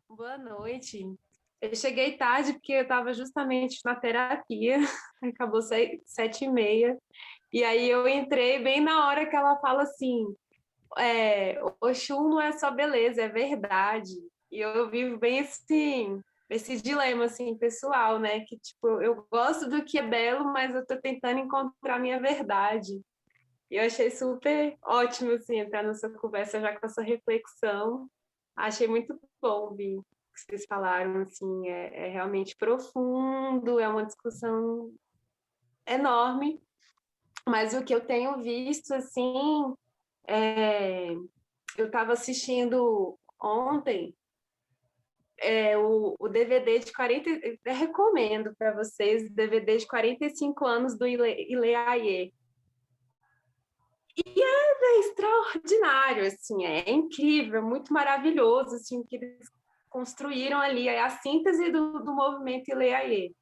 Boa noite. Eu cheguei tarde porque eu estava justamente na terapia, acabou 7h30, e aí eu entrei bem na hora que ela fala assim, Oxum não é só beleza, é verdade. E eu vivo bem esse dilema assim, pessoal, né? Que tipo, eu gosto do que é belo, mas eu estou tentando encontrar a minha verdade. E eu achei super ótimo assim, entrar nessa conversa já com essa reflexão. Achei muito bom ouvir o que vocês falaram, assim, é realmente profundo, é uma discussão enorme, mas o que eu tenho visto, assim, eu estava assistindo ontem o DVD de 40, eu recomendo para vocês, o DVD de 45 anos do Ileaie. E é extraordinário, assim, é incrível, muito maravilhoso, assim, o que eles construíram ali, é a síntese do movimento Ileaie.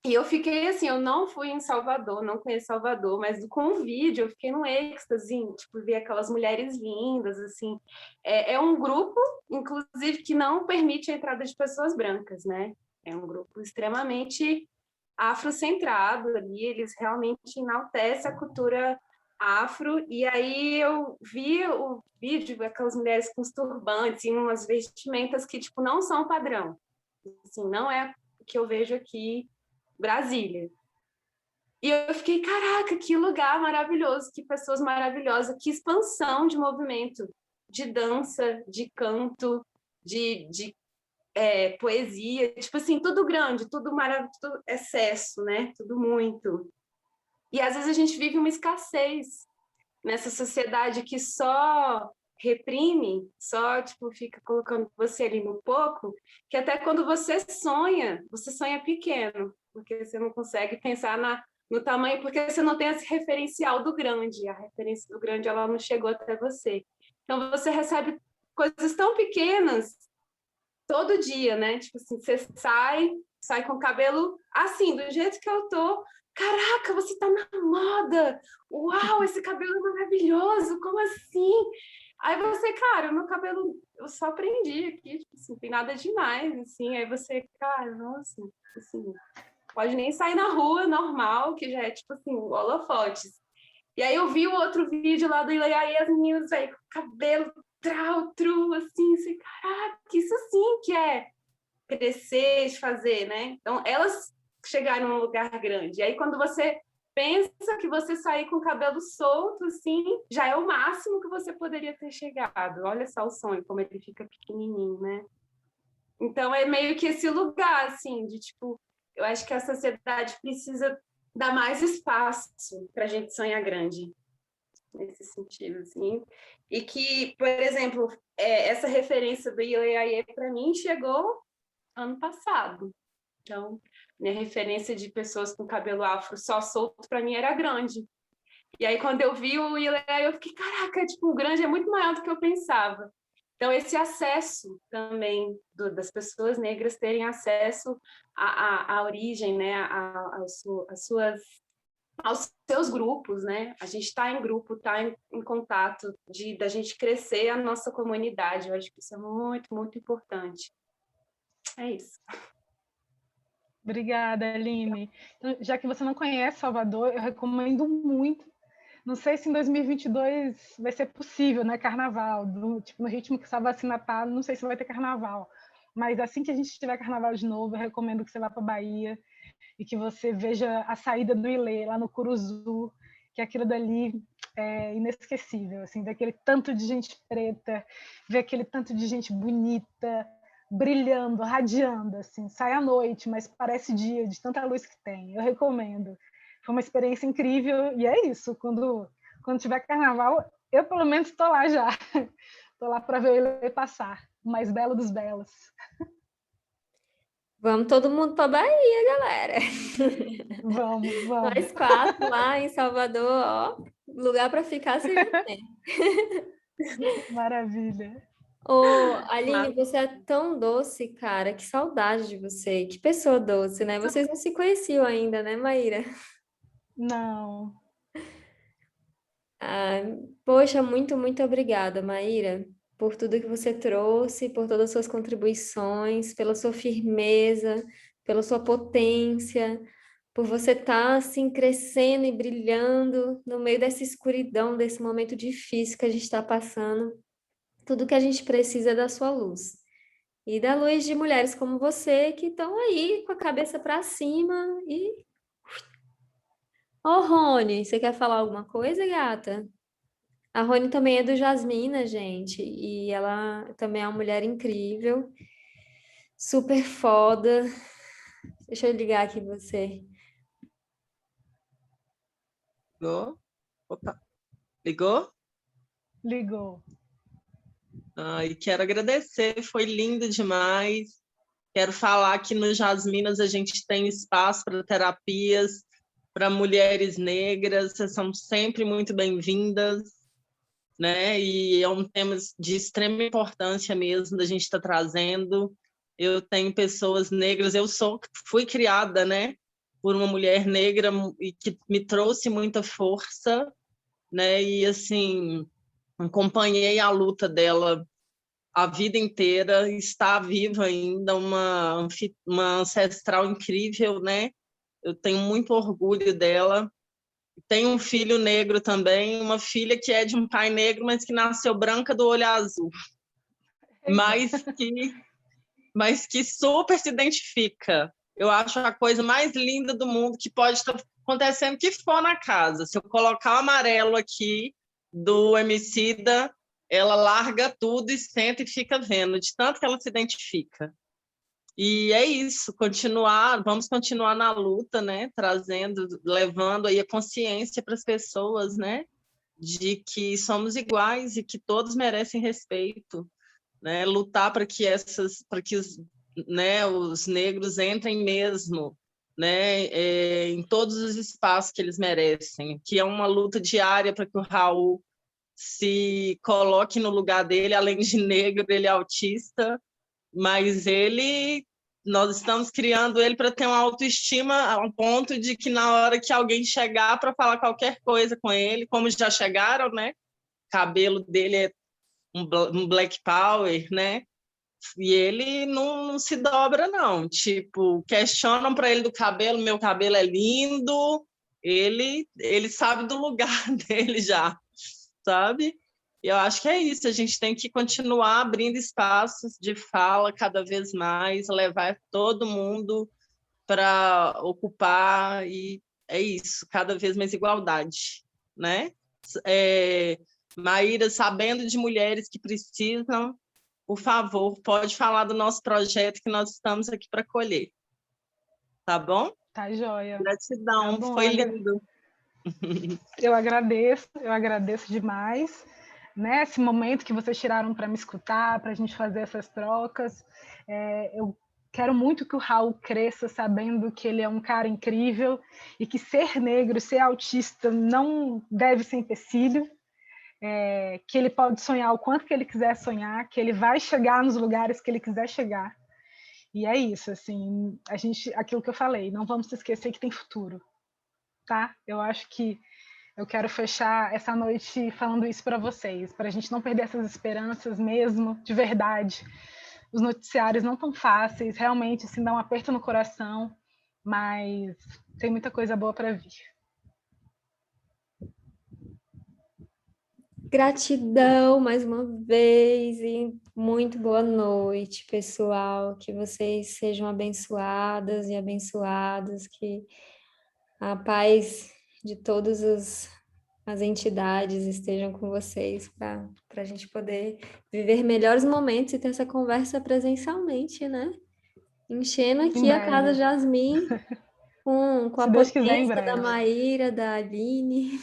E eu fiquei assim, eu não fui em Salvador, não conheço Salvador, mas com o vídeo eu fiquei num êxtase, tipo, ver aquelas mulheres lindas, assim. É um grupo, inclusive, que não permite a entrada de pessoas brancas, né? É um grupo extremamente afrocentrado ali, eles realmente enaltecem a cultura afro, e aí eu vi o vídeo, aquelas mulheres com os turbantes e umas vestimentas que, tipo, não são padrão. Assim, não é o que eu vejo aqui Brasília. E eu fiquei, caraca, que lugar maravilhoso, que pessoas maravilhosas, que expansão de movimento, de dança, de canto, de poesia, tipo assim, tudo grande, tudo maravilhoso, tudo excesso, né? Tudo muito. E às vezes a gente vive uma escassez nessa sociedade que só reprime, só tipo fica colocando você ali no pouco, que até quando você sonha pequeno, porque você não consegue pensar no tamanho, porque você não tem esse referencial do grande, a referência do grande ela não chegou até você. Então você recebe coisas tão pequenas todo dia, né? Tipo assim, você sai com o cabelo assim, do jeito que eu tô. Caraca, você tá na moda! Uau, esse cabelo é maravilhoso! Como assim? Aí você, cara, meu cabelo, eu só aprendi aqui, tipo assim, tem nada demais, assim. Aí você, cara, nossa, assim, pode nem sair na rua normal, que já é tipo assim, holofotes. E aí eu vi o outro vídeo lá do Ileia e as meninas, velho, com cabelo trau, assim, caraca, isso sim que é crescer, fazer, né? Então, elas chegaram num lugar grande. E aí, quando você pensa que você sair com o cabelo solto, assim, já é o máximo que você poderia ter chegado. Olha só o sonho, como ele fica pequenininho, né? Então, é meio que esse lugar, assim, de tipo, eu acho que a sociedade precisa dar mais espaço para a gente sonhar grande, nesse sentido, assim. E que, por exemplo, essa referência do Ileaie, para mim, chegou ano passado. Então, minha referência de pessoas com cabelo afro só solto, para mim, era grande. E aí, quando eu vi o Ileaie, eu fiquei, caraca, tipo, o grande é muito maior do que eu pensava. Então, esse acesso também das pessoas negras terem acesso à origem, né, aos seus grupos, né? A gente está em grupo, está em contato, da gente crescer a nossa comunidade. Eu acho que isso é muito, muito importante. É isso. Obrigada, Aline. Então, já que você não conhece Salvador, eu recomendo muito. Não sei se em 2022 vai ser possível, né? Carnaval, no ritmo que estava assim Natal, não sei se vai ter carnaval. Mas assim que a gente tiver carnaval de novo, eu recomendo que você vá para a Bahia e que você veja a saída do Ilê, lá no Curuzu, que aquilo dali é inesquecível, assim, ver aquele tanto de gente preta, ver aquele tanto de gente bonita, brilhando, radiando, assim, sai à noite, mas parece dia, de tanta luz que tem. Eu recomendo. Foi uma experiência incrível, e é isso, quando tiver carnaval, eu pelo menos estou lá já. Estou lá para ver ele passar, o mais belo dos belos. Vamos todo mundo para Bahia, galera. Vamos, vamos. Nós quatro lá em Salvador, ó, lugar para ficar você já tem. Maravilha. Ô, Aline, você é tão doce, cara. Que saudade de você. Que pessoa doce, né? Vocês não se conheciam ainda, né, Maíra? Não, Ah, poxa, muito, muito obrigada, Maíra, por tudo que você trouxe, por todas as suas contribuições, pela sua firmeza, pela sua potência, por você estar assim crescendo e brilhando no meio dessa escuridão, desse momento difícil que a gente está passando. Tudo que a gente precisa é da sua luz. E da luz de mulheres como você que estão aí com a cabeça para cima e. Ô, Rony, você quer falar alguma coisa, gata? A Rony também é do Jasmina, gente, e ela também é uma mulher incrível, super foda. Deixa eu ligar aqui você. Ligou? Opa, ligou? ligou. E quero agradecer, foi lindo demais. Quero falar que no Jasminas a gente tem espaço para terapias para mulheres negras, vocês são sempre muito bem-vindas, né? E é um tema de extrema importância mesmo da gente estar trazendo. Eu tenho pessoas negras, fui criada, né, por uma mulher negra e que me trouxe muita força, né? E assim, acompanhei a luta dela a vida inteira, está viva ainda, uma ancestral incrível, né? Eu tenho muito orgulho dela. Tenho um filho negro também, uma filha que é de um pai negro, mas que nasceu branca do olho azul, mas que super se identifica. Eu acho a coisa mais linda do mundo, que pode estar acontecendo o que for na casa. Se eu colocar o amarelo aqui do Emicida, ela larga tudo e senta e fica vendo, de tanto que ela se identifica. E é isso, vamos continuar na luta, né? Trazendo, levando aí a consciência para as pessoas, né? De que somos iguais e que todos merecem respeito, né? Lutar para que os negros entrem mesmo, né? Em todos os espaços que eles merecem, que é uma luta diária para que o Raul se coloque no lugar dele. Além de negro, ele é autista, mas nós estamos criando ele para ter uma autoestima ao ponto de que na hora que alguém chegar para falar qualquer coisa com ele, como já chegaram, né? O cabelo dele é um black power, né? E ele não se dobra, não. Tipo, questionam para ele do cabelo, meu cabelo é lindo. Ele sabe do lugar dele já, sabe? E eu acho que é isso, a gente tem que continuar abrindo espaços de fala cada vez mais, levar todo mundo para ocupar, e é isso, cada vez mais igualdade, né? Maíra, sabendo de mulheres que precisam, por favor, pode falar do nosso projeto que nós estamos aqui para acolher, tá bom? Tá joia. Gratidão, Tá bom, foi lindo. Eu agradeço demais, né? Esse momento que vocês tiraram para me escutar, para a gente fazer essas trocas. Eu quero muito que o Raul cresça sabendo que ele é um cara incrível e que ser negro, ser autista não deve ser empecilho, que ele pode sonhar o quanto que ele quiser sonhar, que ele vai chegar nos lugares que ele quiser chegar. E é isso, assim, aquilo que eu falei, não vamos se esquecer que tem futuro, tá? Eu acho que eu quero fechar essa noite falando isso para vocês, para a gente não perder essas esperanças mesmo, de verdade. Os noticiários não tão fáceis, realmente assim, dá um aperto no coração, mas tem muita coisa boa para vir. Gratidão mais uma vez e muito boa noite, pessoal. Que vocês sejam abençoadas e abençoados, que a paz de todos as entidades estejam com vocês para a gente poder viver melhores momentos e ter essa conversa presencialmente, né? Enchendo Em aqui a breve. Casa Jasmim com a Se Deus quiser, em potência da breve. Maíra, da Aline.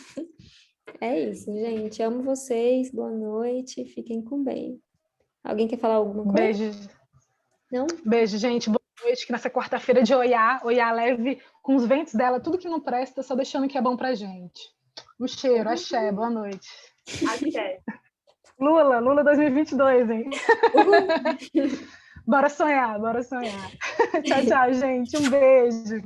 É isso, gente. Amo vocês. Boa noite. Fiquem com bem. Alguém quer falar alguma coisa? Beijo. Não? Beijo, gente. Boa noite. Que nessa quarta-feira de Oiá leve com os ventos dela, tudo que não presta, só deixando que é bom pra gente. Um cheiro, axé, boa noite. Axé. Lula 2022, hein? Bora sonhar, bora sonhar. Tchau, tchau, gente. Um beijo.